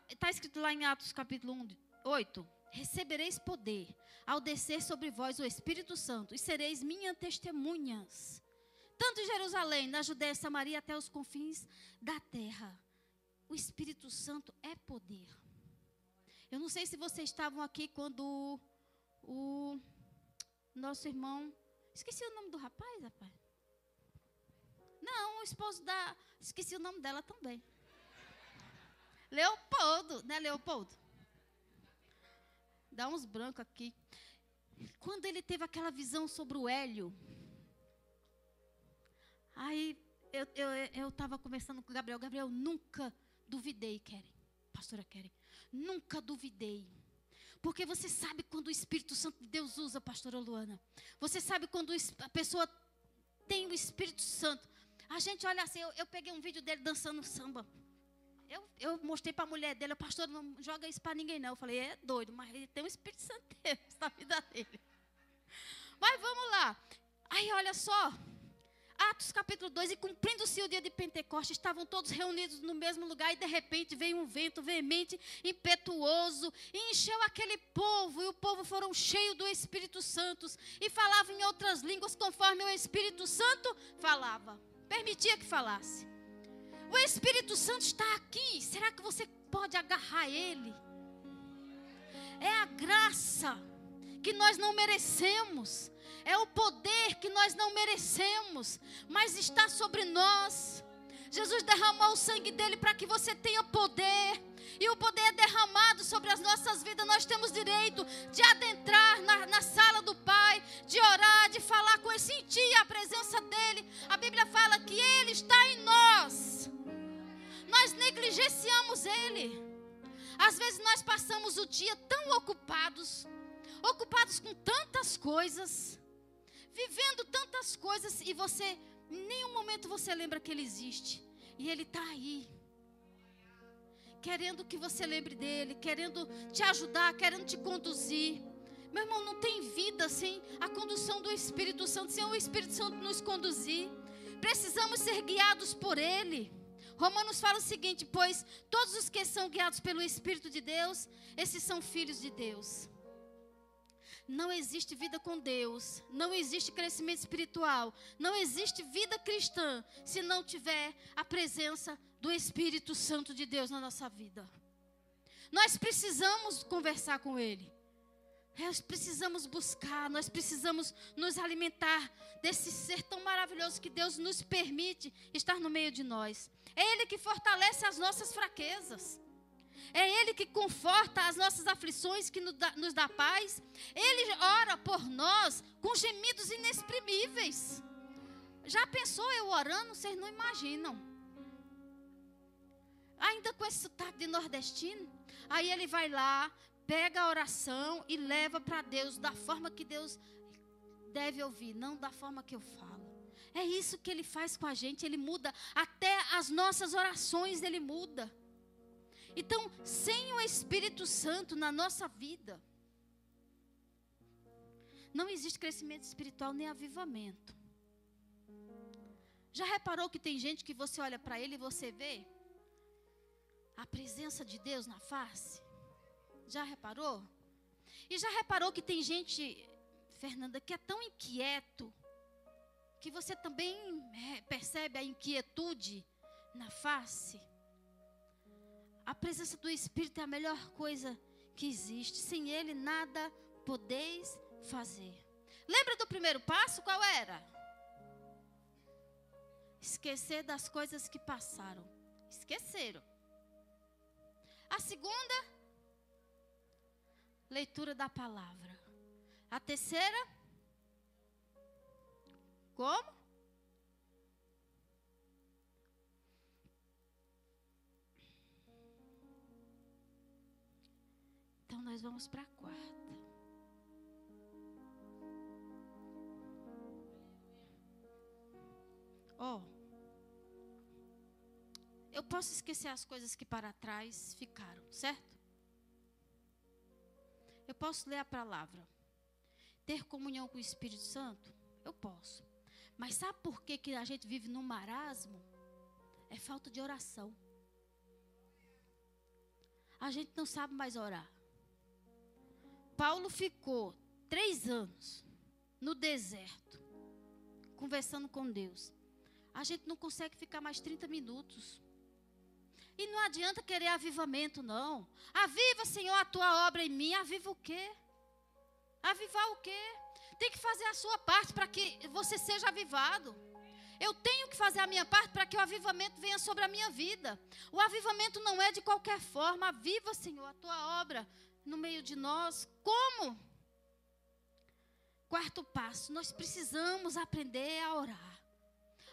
Speaker 1: está escrito lá em Atos capítulo 8. Recebereis poder ao descer sobre vós o Espírito Santo e sereis minhas testemunhas. Tanto em Jerusalém, na Judéia e Samaria, até os confins da terra. O Espírito Santo é poder. Eu não sei se vocês estavam aqui quando o nosso irmão... Esqueci o nome do rapaz. Não, o esposo da... Esqueci o nome dela também. Leopoldo, né, Leopoldo? Dá uns brancos aqui. Quando ele teve aquela visão sobre o Hélio, aí eu estava conversando com o Gabriel. Gabriel, nunca duvidei, pastora Keren. Nunca duvidei. Porque você sabe quando o Espírito Santo de Deus usa, pastora Luana. Você sabe quando a pessoa tem o Espírito Santo. A gente olha assim, eu peguei um vídeo dele dançando samba. Eu mostrei para a mulher dele, pastor, não joga isso para ninguém não. Eu falei, é doido, mas ele tem o Espírito Santo de Deus na vida dele. Mas vamos lá. Aí olha só, Atos capítulo 2, e cumprindo-se o dia de Pentecostes, estavam todos reunidos no mesmo lugar, e de repente veio um vento veemente, impetuoso, e encheu aquele povo, e o povo foram cheios do Espírito Santo, e falavam em outras línguas, conforme o Espírito Santo falava, permitia que falasse. O Espírito Santo está aqui. Será que você pode agarrar Ele? É a graça que nós não merecemos. É o poder que nós não merecemos. Mas está sobre nós. Jesus derramou o sangue dele para que você tenha poder. E o poder é derramado sobre as nossas vidas. Nós temos direito de adentrar na sala do Pai, de orar, de falar com Ele, sentir a presença dEle. A Bíblia fala que Ele está em nós. Nós negligenciamos Ele. Às vezes nós passamos o dia tão ocupados com tantas coisas, vivendo tantas coisas, e você, em nenhum momento você lembra que Ele existe. E Ele está aí, querendo que você lembre dEle, querendo te ajudar, querendo te conduzir. Meu irmão, não tem vida sem a condução do Espírito Santo, sem o Espírito Santo nos conduzir. Precisamos ser guiados por Ele. Romanos fala o seguinte: pois todos os que são guiados pelo Espírito de Deus, esses são filhos de Deus. Não existe vida com Deus, não existe crescimento espiritual, não existe vida cristã se não tiver a presença do Espírito Santo de Deus na nossa vida. Nós precisamos conversar com Ele. Nós precisamos buscar, nós precisamos nos alimentar desse ser tão maravilhoso que Deus nos permite estar no meio de nós. É Ele que fortalece as nossas fraquezas. É Ele que conforta as nossas aflições, que nos dá paz. Ele ora por nós com gemidos inexprimíveis. Já pensou eu orando? Vocês não imaginam. Ainda com esse sotaque de nordestino. Aí ele vai lá, pega a oração e leva para Deus da forma que Deus deve ouvir, não da forma que eu falo. É isso que Ele faz com a gente. Ele muda até as nossas orações, Ele muda. Então, sem o Espírito Santo na nossa vida, não existe crescimento espiritual nem avivamento. Já reparou que tem gente que você olha para ele e você vê a presença de Deus na face? Já reparou? E já reparou que tem gente, Fernanda, que é tão inquieto, que você também percebe a inquietude na face? A presença do Espírito é a melhor coisa que existe. Sem Ele nada podeis fazer. Lembra do primeiro passo? Qual era? Esquecer das coisas que passaram. Esqueceram. A segunda, leitura da palavra. A terceira, como? Então nós vamos para a quarta. Eu posso esquecer as coisas que para trás ficaram, certo? Eu posso ler a palavra. Ter comunhão com o Espírito Santo? Eu posso. Mas sabe por que a gente vive num marasmo? É falta de oração. A gente não sabe mais orar. Paulo ficou 3 anos no deserto, conversando com Deus. A gente não consegue ficar mais 30 minutos. E não adianta querer avivamento, não. Aviva, Senhor, a tua obra em mim. Aviva o quê? Avivar o quê? Tem que fazer a sua parte para que você seja avivado. Eu tenho que fazer a minha parte para que o avivamento venha sobre a minha vida. O avivamento não é de qualquer forma. Aviva, Senhor, a tua obra no meio de nós. Como? Quarto passo, nós precisamos aprender a orar.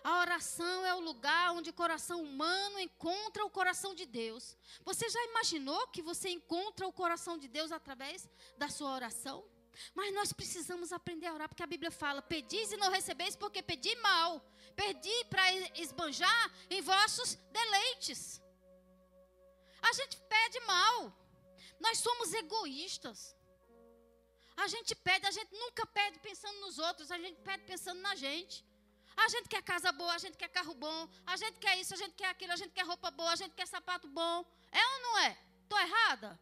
Speaker 1: A oração é o lugar onde o coração humano encontra o coração de Deus. Você já imaginou que você encontra o coração de Deus através da sua oração? Mas nós precisamos aprender a orar, porque a Bíblia fala: pedis e não recebeis, porque pedi mal. Pedi para esbanjar em vossos deleites. A gente pede mal. Nós somos egoístas. A gente nunca pede pensando nos outros, a gente pede pensando na gente. A gente quer casa boa, a gente quer carro bom, a gente quer isso, a gente quer aquilo, a gente quer roupa boa, a gente quer sapato bom. É ou não é? Estou errada?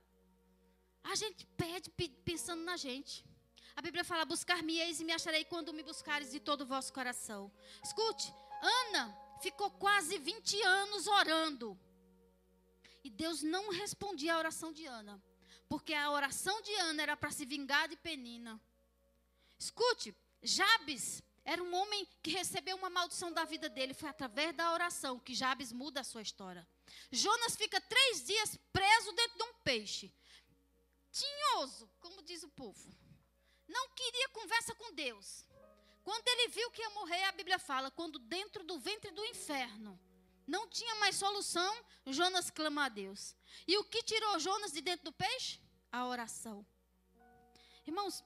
Speaker 1: A gente pede pensando na gente. A Bíblia fala: buscar-me-eis e me acharei quando me buscares de todo o vosso coração. Escute, Ana ficou quase 20 anos orando. E Deus não respondia a oração de Ana. Porque a oração de Ana era para se vingar de Penina. Escute, Jabes era um homem que recebeu uma maldição da vida dele. Foi através da oração que Jabes muda a sua história. Jonas fica 3 dias preso dentro de um peixe. Tinhoso, como diz o povo. Não queria conversa com Deus. Quando ele viu que ia morrer, a Bíblia fala: quando dentro do ventre do inferno não tinha mais solução, Jonas clama a Deus. E o que tirou Jonas de dentro do peixe? A oração. Irmãos,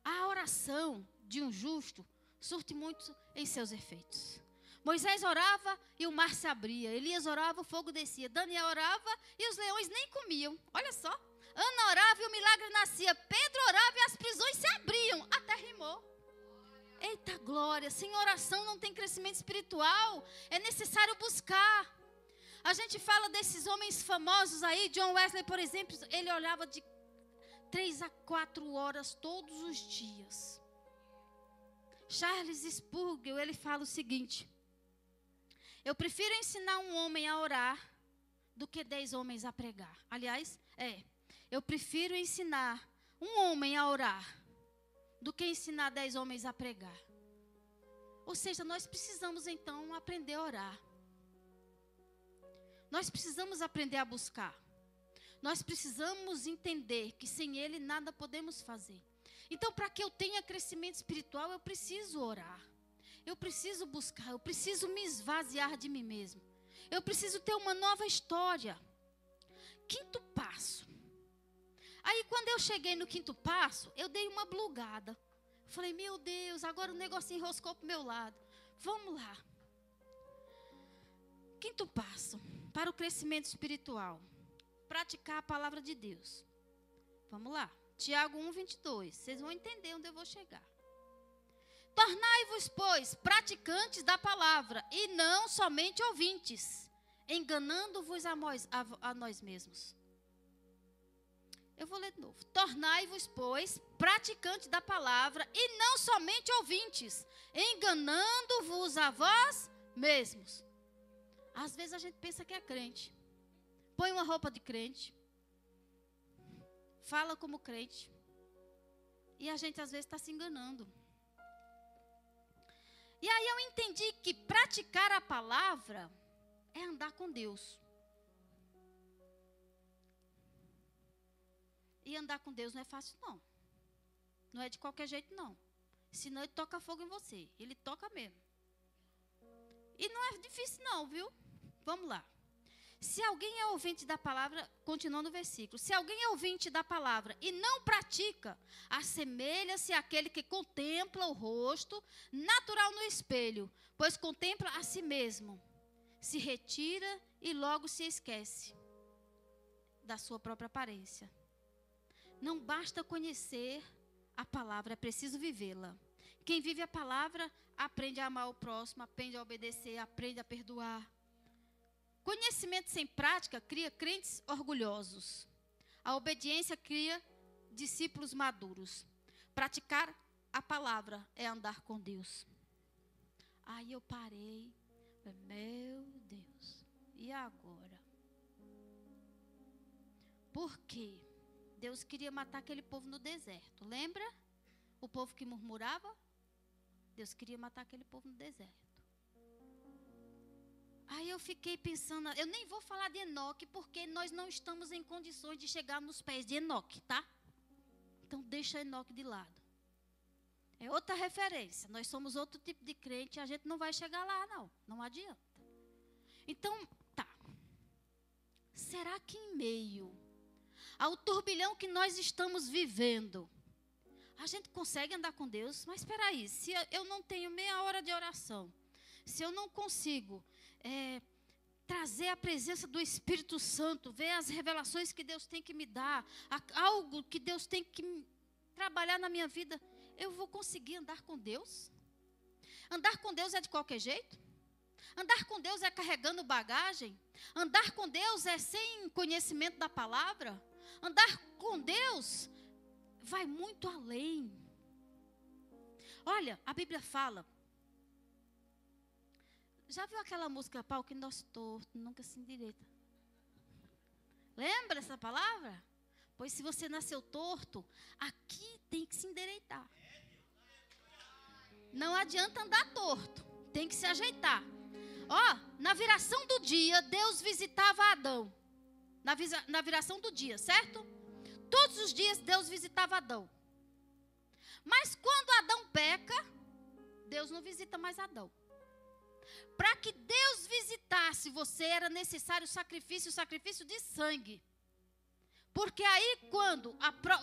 Speaker 1: a oração de um justo surte muito em seus efeitos. Moisés orava e o mar se abria. Elias orava, o fogo descia. Daniel orava e os leões nem comiam. Olha só. Ana orava e o milagre nascia. Pedro orava e as prisões se abriam. Até rimou. Eita glória, sem oração não tem crescimento espiritual. É necessário buscar. A gente fala desses homens famosos aí. John Wesley, por exemplo, ele olhava de 3 a 4 horas todos os dias. Charles Spurgeon, ele fala o seguinte: eu prefiro ensinar um homem a orar do que 10 homens a pregar. Aliás, eu prefiro ensinar um homem a orar do que ensinar 10 homens a pregar. Ou seja, nós precisamos então aprender a orar. Nós precisamos aprender a buscar. Nós precisamos entender que sem Ele nada podemos fazer. Então, para que eu tenha crescimento espiritual, eu preciso orar. Eu preciso buscar, eu preciso me esvaziar de mim mesmo. Eu preciso ter uma nova história. 5º passo. Aí, quando eu cheguei no 5º passo, eu dei uma blugada. Falei: meu Deus, agora o negócio enroscou para o meu lado. Vamos lá. 5º passo para o crescimento espiritual: praticar a palavra de Deus. Vamos lá. Tiago 1:22. Vocês vão entender onde eu vou chegar. Tornai-vos, pois, praticantes da palavra, e não somente ouvintes, enganando-vos a nós mesmos. Eu vou ler de novo. Tornai-vos, pois, praticantes da palavra, e não somente ouvintes, enganando-vos a vós mesmos. Às vezes a gente pensa que é crente. Põe uma roupa de crente. Fala como crente. E a gente às vezes está se enganando. E aí eu entendi que praticar a palavra é andar com Deus. E andar com Deus não é fácil, não. Não é de qualquer jeito, não. Senão ele toca fogo em você. Ele toca mesmo. E não é difícil, não, viu? Vamos lá. Se alguém é ouvinte da palavra, continuando o versículo. Se alguém é ouvinte da palavra e não pratica, assemelha-se àquele que contempla o rosto natural no espelho, pois contempla a si mesmo. Se retira e logo se esquece da sua própria aparência. Não basta conhecer a palavra, é preciso vivê-la. Quem vive a palavra aprende a amar o próximo, aprende a obedecer, aprende a perdoar. Conhecimento sem prática cria crentes orgulhosos. A obediência cria discípulos maduros. Praticar a palavra é andar com Deus. Aí eu parei. Meu Deus, e agora? Por quê? Deus queria matar aquele povo no deserto. Lembra? O povo que murmurava? Deus queria matar aquele povo no deserto. Aí eu fiquei pensando, eu nem vou falar de Enoque, porque nós não estamos em condições de chegar nos pés de Enoque, tá? Então deixa Enoque de lado. É outra referência. Nós somos outro tipo de crente, a gente não vai chegar lá, não. Não adianta. Então, tá. Será que em meio ao turbilhão que nós estamos vivendo, a gente consegue andar com Deus? Mas espera aí, se eu não tenho meia hora de oração, se eu não consigo trazer a presença do Espírito Santo, ver as revelações que Deus tem que me dar, algo que Deus tem que trabalhar na minha vida, eu vou conseguir andar com Deus? Andar com Deus é de qualquer jeito? Andar com Deus é carregando bagagem? Andar com Deus é sem conhecimento da palavra? Andar com Deus vai muito além. Olha, a Bíblia fala. Já viu aquela música, pau que nós torto, nunca se endireita? Lembra essa palavra? Pois se você nasceu torto, aqui tem que se endireitar. Não adianta andar torto, tem que se ajeitar. Ó, na viração do dia, Deus visitava Adão. Na viração do dia, certo? Todos os dias Deus visitava Adão. Mas quando Adão peca, Deus não visita mais Adão. Para que Deus visitasse você, era necessário sacrifício de sangue. Porque aí, quando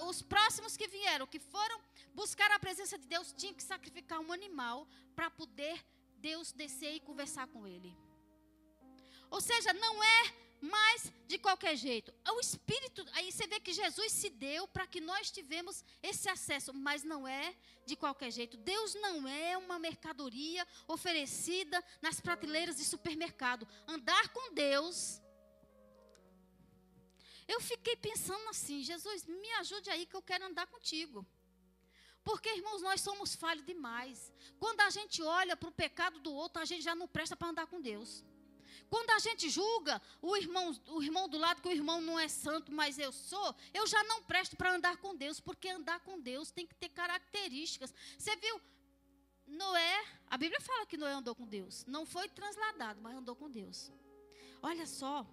Speaker 1: os próximos que vieram, que foram buscar a presença de Deus, tinham que sacrificar um animal para poder Deus descer e conversar com ele. Ou seja, não é mais de qualquer jeito. O Espírito, aí você vê que Jesus se deu para que nós tivemos esse acesso, mas não é de qualquer jeito. Deus não é uma mercadoria oferecida nas prateleiras de supermercado. Andar com Deus. Eu fiquei pensando assim, Jesus, me ajude aí que eu quero andar contigo. Porque, irmãos, nós somos falhos demais. Quando a gente olha para o pecado do outro, a gente já não presta para andar com Deus. Quando a gente julga o irmão do lado, que o irmão não é santo, mas eu sou, eu já não presto para andar com Deus, porque andar com Deus tem que ter características. Você viu, Noé, a Bíblia fala que Noé andou com Deus. Não foi transladado, mas andou com Deus. Olha só,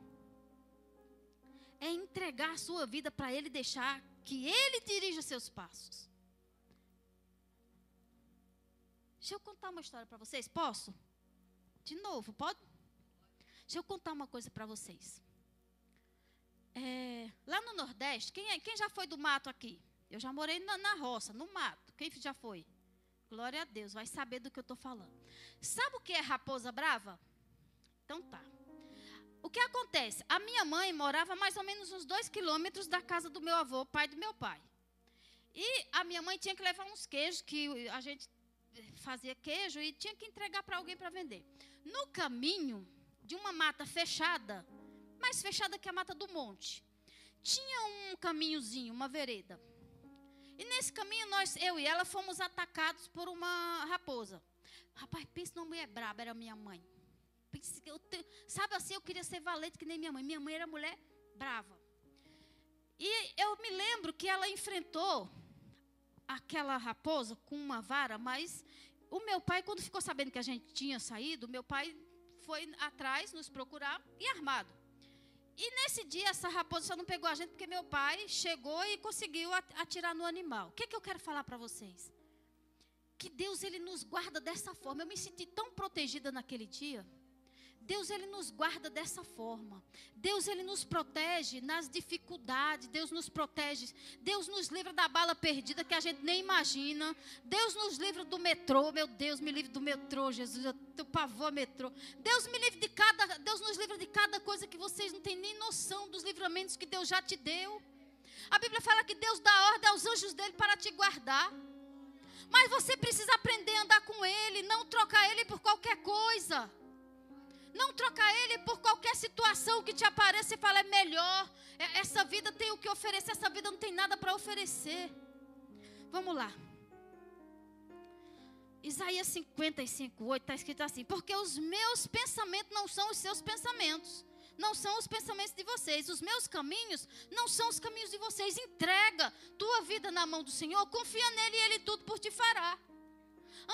Speaker 1: é entregar a sua vida para Ele, deixar que Ele dirija seus passos. Deixa eu contar uma história para vocês, posso? De novo, pode? Deixa eu contar uma coisa para vocês. Lá no Nordeste, quem já foi do mato aqui? Eu já morei na roça, no mato. Quem já foi? Glória a Deus, vai saber do que eu estou falando. Sabe o que é raposa brava? Então tá. O que acontece? A minha mãe morava mais ou menos uns 2 quilômetros da casa do meu avô, pai do meu pai. E a minha mãe tinha que levar uns queijos, que a gente fazia queijo e tinha que entregar para alguém para vender. No caminho de uma mata fechada, mais fechada que a mata do monte, tinha um caminhozinho, uma vereda. E nesse caminho, eu e ela fomos atacados por uma raposa. Rapaz, pensa numa mulher braba, era minha mãe. Sabe assim, eu queria ser valente que nem minha mãe. Minha mãe era mulher brava. E eu me lembro que ela enfrentou aquela raposa com uma vara, mas o meu pai, quando ficou sabendo que a gente tinha saído, meu pai foi atrás nos procurar e armado. E nesse dia, essa raposa só não pegou a gente porque meu pai chegou e conseguiu atirar no animal. O que eu quero falar para vocês? Que Deus, Ele nos guarda dessa forma. Eu me senti tão protegida naquele dia. Deus, Ele nos guarda dessa forma. Deus, Ele nos protege nas dificuldades. Deus nos protege. Deus nos livra da bala perdida que a gente nem imagina. Deus nos livra do metrô. Meu Deus, me livre do metrô, Jesus. Eu tenho pavor metrô. Deus nos livra de cada coisa que vocês não têm nem noção dos livramentos que Deus já te deu. A Bíblia fala que Deus dá ordem aos anjos dele para te guardar. Mas você precisa aprender a andar com Ele. Não trocar Ele por qualquer coisa. Não trocar Ele por qualquer situação que te apareça e fala, é melhor. Essa vida tem o que oferecer, essa vida não tem nada para oferecer. Vamos lá. Isaías 55:8 está escrito assim: porque os meus pensamentos não são os seus pensamentos. Não são os pensamentos de vocês. Os meus caminhos não são os caminhos de vocês. Entrega tua vida na mão do Senhor. Confia nele e Ele tudo por ti fará.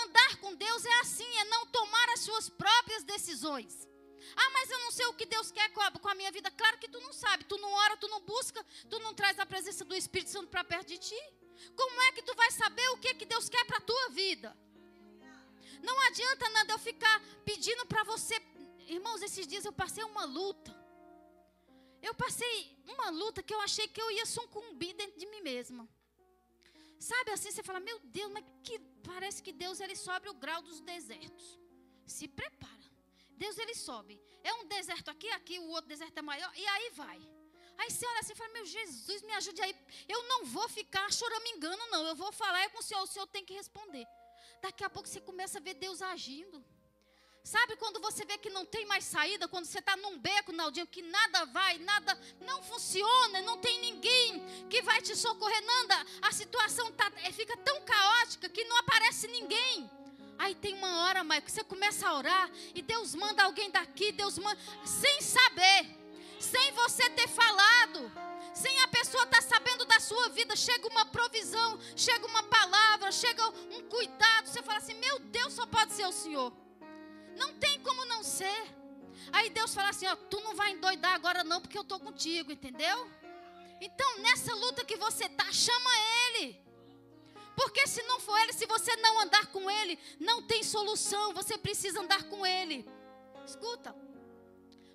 Speaker 1: Andar com Deus é assim, é não tomar as suas próprias decisões. Ah, mas eu não sei o que Deus quer com a minha vida. Claro que tu não sabe. Tu não ora, tu não busca, tu não traz a presença do Espírito Santo para perto de ti. Como é que tu vai saber o que Deus quer para a tua vida? Não adianta nada eu ficar pedindo para você. Irmãos, esses dias eu passei uma luta. Eu passei uma luta que eu achei que eu ia sucumbir dentro de mim mesma. Sabe assim, você fala, meu Deus, mas parece que Deus, Ele sobe o grau dos desertos. Se prepara. Deus, Ele sobe. É um deserto aqui, o outro deserto é maior, e aí vai. Aí você olha assim e fala, meu Jesus, me ajude aí. Eu não vou ficar choramingando, não. Eu vou falar com o Senhor tem que responder. Daqui a pouco você começa a ver Deus agindo. Sabe quando você vê que não tem mais saída, quando você está num beco, Naldinho, que nada vai, nada não funciona, não tem ninguém que vai te socorrer, nada, a situação fica tão caótica que não aparece ninguém. Aí tem uma hora, Maicon, que você começa a orar e Deus manda alguém daqui, Deus manda, sem saber, sem você ter falado, sem a pessoa estar sabendo da sua vida, chega uma provisão, chega uma palavra, chega um cuidado, você fala assim, meu Deus, só pode ser o Senhor. Não tem como não ser. Aí Deus fala assim, ó, tu não vai endoidar agora não, porque eu estou contigo, entendeu? Então nessa luta que você está, chama Ele. Porque se não for Ele, se você não andar com Ele, não tem solução, você precisa andar com Ele. Escuta,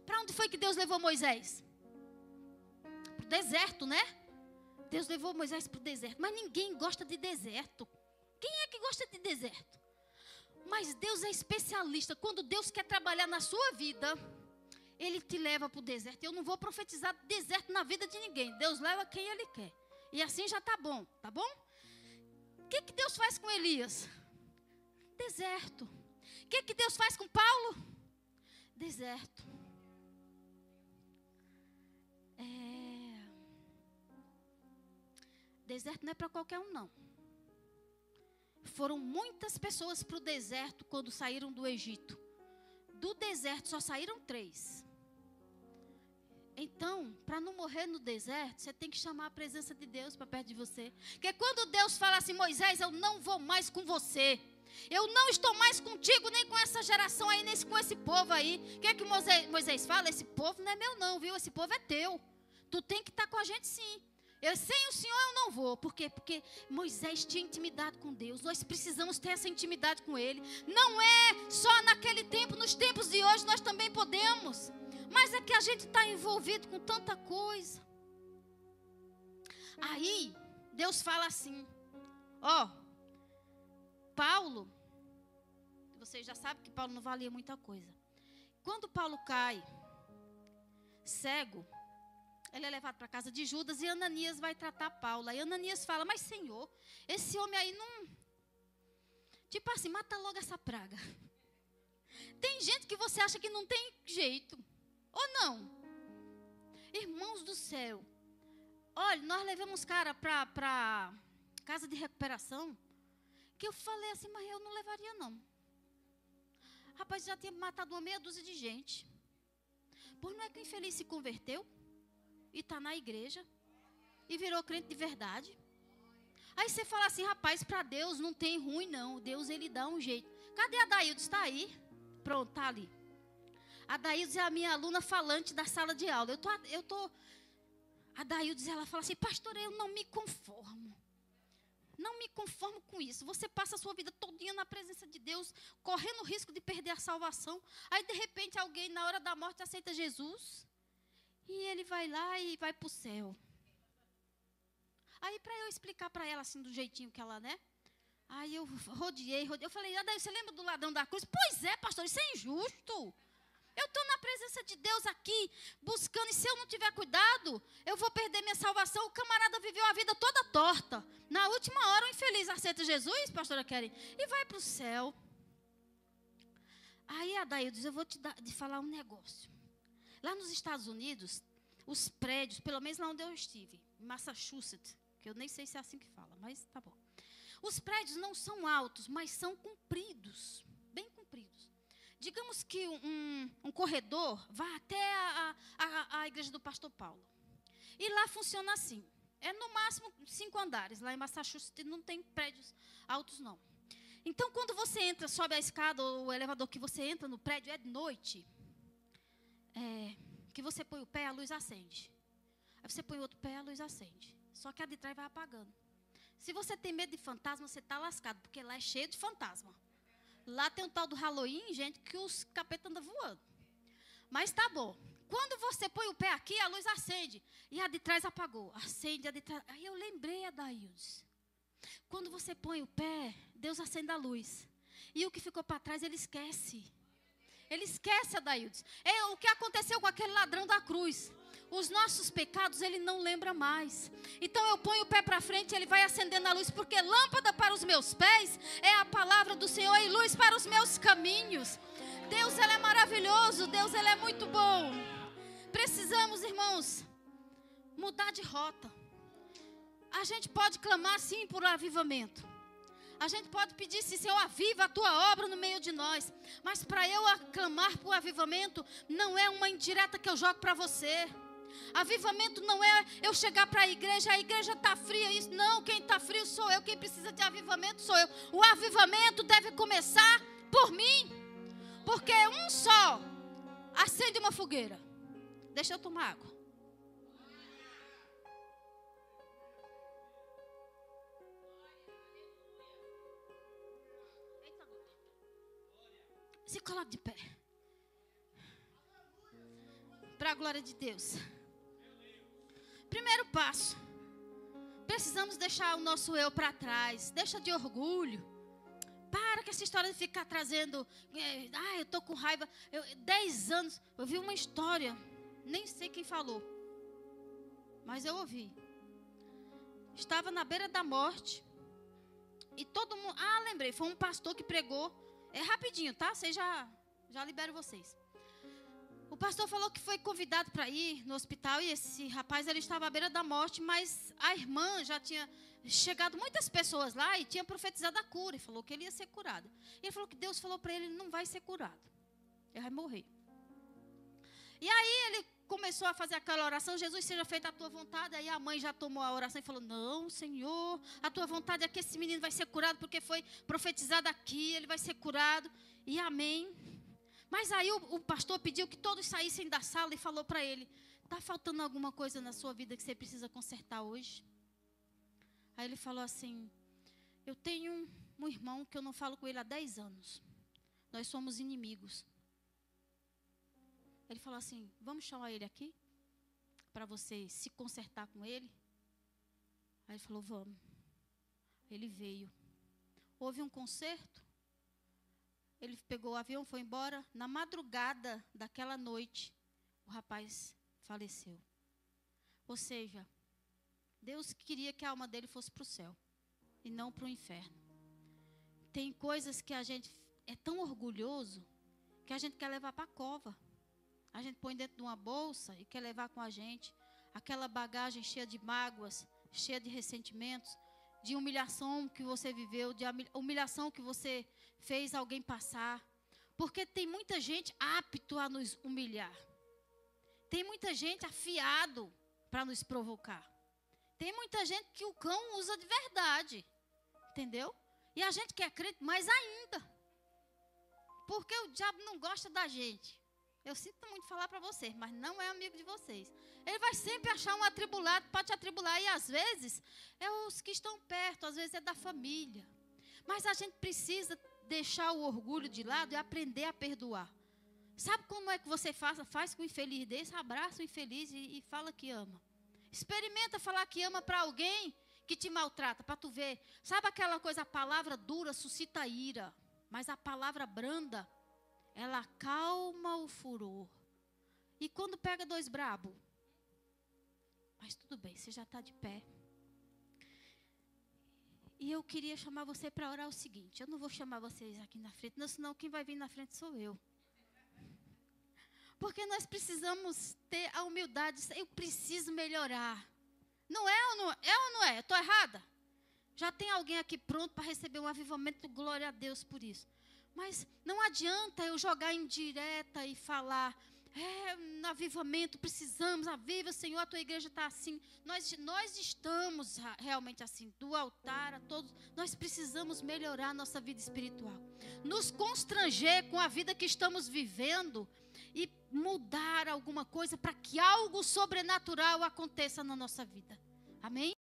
Speaker 1: para onde foi que Deus levou Moisés? Para o deserto, né? Deus levou Moisés para o deserto, mas ninguém gosta de deserto. Quem é que gosta de deserto? Mas Deus é especialista. Quando Deus quer trabalhar na sua vida, Ele te leva para o deserto. Eu não vou profetizar deserto na vida de ninguém. Deus leva quem Ele quer. E assim já está bom, tá bom? O que Deus faz com Elias? Deserto. O que Deus faz com Paulo? Deserto. Deserto não é para qualquer um, não. Foram muitas pessoas para o deserto quando saíram do Egito. Do deserto só saíram 3. Então, para não morrer no deserto, você tem que chamar a presença de Deus para perto de você. Porque quando Deus fala assim, Moisés, eu não vou mais com você. Eu não estou mais contigo, nem com essa geração aí, nem com esse povo aí. O que Moisés fala? Esse povo não é meu não, viu? Esse povo é teu. Tu tem que estar com a gente sim. Sem o Senhor eu não vou. Por quê? Porque Moisés tinha intimidade com Deus. Nós precisamos ter essa intimidade com Ele. Não é só naquele tempo, nos tempos de hoje nós também podemos. Mas é que a gente está envolvido com tanta coisa. Aí, Deus fala assim, ó, Paulo, vocês já sabem que Paulo não valia muita coisa. Quando Paulo cai, cego, ele é levado para a casa de Judas e Ananias vai tratar Paulo. Aí Ananias fala, mas Senhor, esse homem aí não... Tipo assim, mata logo essa praga. Tem gente que você acha que não tem jeito. Ou não? Irmãos do céu. Olha, nós levamos cara para casa de recuperação. Que eu falei assim, mas eu não levaria não. Rapaz, já tinha matado uma meia dúzia de gente. Pois não é que o infeliz se converteu? E está na igreja e virou crente de verdade. Aí você fala assim, rapaz, para Deus não tem ruim não. Deus, Ele dá um jeito. Cadê a Daildo? Está aí. Pronto, está ali. A Daildes é a minha aluna falante da sala de aula. A Daildes, ela fala assim, pastora, eu não me conformo. Não me conformo com isso. Você passa a sua vida todinha na presença de Deus, correndo o risco de perder a salvação. Aí, de repente, alguém, na hora da morte, aceita Jesus. E ele vai lá e vai para o céu. Aí, para eu explicar para ela, assim, do jeitinho que ela, né? Aí, eu rodeei. Eu falei, Daí, você lembra do ladrão da cruz? Pois é, pastor, isso é injusto. Eu estou na presença de Deus aqui, buscando, e se eu não tiver cuidado, eu vou perder minha salvação. O camarada viveu a vida toda torta. Na última hora, o infeliz aceita Jesus, pastora Kelly, e vai para o céu. Aí a Daildes, eu vou te falar um negócio. Lá nos Estados Unidos, os prédios, pelo menos lá onde eu estive, em Massachusetts, que eu nem sei se é assim que fala, mas tá bom. Os prédios não são altos, mas são compridos, bem compridos. Digamos que um corredor vá até a igreja do pastor Paulo. E lá funciona assim. É no máximo 5 andares. Lá em Massachusetts não tem prédios altos, não. Então, quando você entra, sobe a escada ou o elevador que você entra no prédio, é de noite. Que você põe o pé, a luz acende. Aí você põe outro pé, a luz acende. Só que a de trás vai apagando. Se você tem medo de fantasma, você está lascado, porque lá é cheio de fantasma. Lá tem um tal do Halloween, gente, que os capetas andam voando. Mas tá bom. Quando você põe o pé aqui, a luz acende. E a de trás apagou. Acende a de trás. Aí eu lembrei a Daildes. Quando você põe o pé, Deus acende a luz. E o que ficou para trás, ele esquece. Ele esquece a Daildes. É o que aconteceu com aquele ladrão da cruz. Os nossos pecados, ele não lembra mais. Então eu ponho o pé para frente, ele vai acendendo a luz, porque lâmpada para os meus pés é a palavra do Senhor e luz para os meus caminhos. Deus, ele é maravilhoso, Deus, ele é muito bom. Precisamos, irmãos, mudar de rota. A gente pode clamar sim por avivamento. A gente pode pedir, sim, Senhor, aviva a tua obra no meio de nós. Mas para eu clamar por avivamento, não é uma indireta que eu jogo para você. Avivamento não é eu chegar para a igreja está fria. Isso. Não, quem está frio sou eu, quem precisa de avivamento sou eu. O avivamento deve começar por mim. Porque um só acende uma fogueira. Deixa eu tomar água. Se coloque de pé. Para a glória de Deus. Primeiro passo. Precisamos deixar o nosso eu para trás. Deixa de orgulho. Para com essa história de ficar trazendo. Eu estou com raiva. 10 anos. Eu vi uma história. Nem sei quem falou. Mas eu ouvi. Estava na beira da morte. E todo mundo. Lembrei. Foi um pastor que pregou. É rapidinho, tá? Vocês já libero vocês. O pastor falou que foi convidado para ir no hospital. E esse rapaz, ele estava à beira da morte. Mas a irmã já tinha chegado muitas pessoas lá. E tinha profetizado a cura. E falou que ele ia ser curado. E ele falou que Deus falou para ele, ele não vai ser curado. Ele vai morrer. E aí ele começou a fazer aquela oração. Jesus, seja feita a tua vontade. Aí a mãe já tomou a oração e falou, não, Senhor, a tua vontade é que esse menino vai ser curado. Porque foi profetizado aqui, ele vai ser curado. E amém. Mas aí o pastor pediu que todos saíssem da sala e falou para ele, está faltando alguma coisa na sua vida que você precisa consertar hoje? Aí ele falou assim, eu tenho um irmão que eu não falo com ele há 10 anos. Nós somos inimigos. Ele falou assim, vamos chamar ele aqui? Para você se consertar com ele? Aí ele falou, vamos. Ele veio. Houve um concerto. Ele pegou o avião, foi embora. Na madrugada daquela noite, o rapaz faleceu. Ou seja, Deus queria que a alma dele fosse para o céu e não para o inferno. Tem coisas que a gente é tão orgulhoso que a gente quer levar para a cova. A gente põe dentro de uma bolsa e quer levar com a gente aquela bagagem cheia de mágoas, cheia de ressentimentos, de humilhação que você viveu, de humilhação que você fez alguém passar. Porque tem muita gente apto a nos humilhar. Tem muita gente afiado para nos provocar. Tem muita gente que o cão usa de verdade. Entendeu? E a gente quer crente mais ainda. Porque o diabo não gosta da gente. Eu sinto muito falar para vocês, mas não é amigo de vocês. Ele vai sempre achar um atribulado para te atribular. E às vezes é os que estão perto, às vezes é da família. Mas a gente precisa deixar o orgulho de lado e aprender a perdoar. Sabe como é que você faz com o infeliz desse? Abraça o infeliz e fala que ama. Experimenta falar que ama para alguém que te maltrata, para tu ver. Sabe aquela coisa, a palavra dura suscita ira, mas a palavra branda, ela acalma o furor. E quando pega dois brabo? Mas tudo bem, você já está de pé. E eu queria chamar você para orar o seguinte. Eu não vou chamar vocês aqui na frente, não, senão quem vai vir na frente sou eu. Porque nós precisamos ter a humildade. Eu preciso melhorar. Não é ou não é? É ou não é? Eu estou errada? Já tem alguém aqui pronto para receber um avivamento? Glória a Deus por isso. Mas não adianta eu jogar indireta e falar, no avivamento precisamos, aviva, Senhor, a tua igreja está assim. Nós estamos realmente assim, do altar a todos. Nós precisamos melhorar a nossa vida espiritual. Nos constranger com a vida que estamos vivendo e mudar alguma coisa para que algo sobrenatural aconteça na nossa vida. Amém?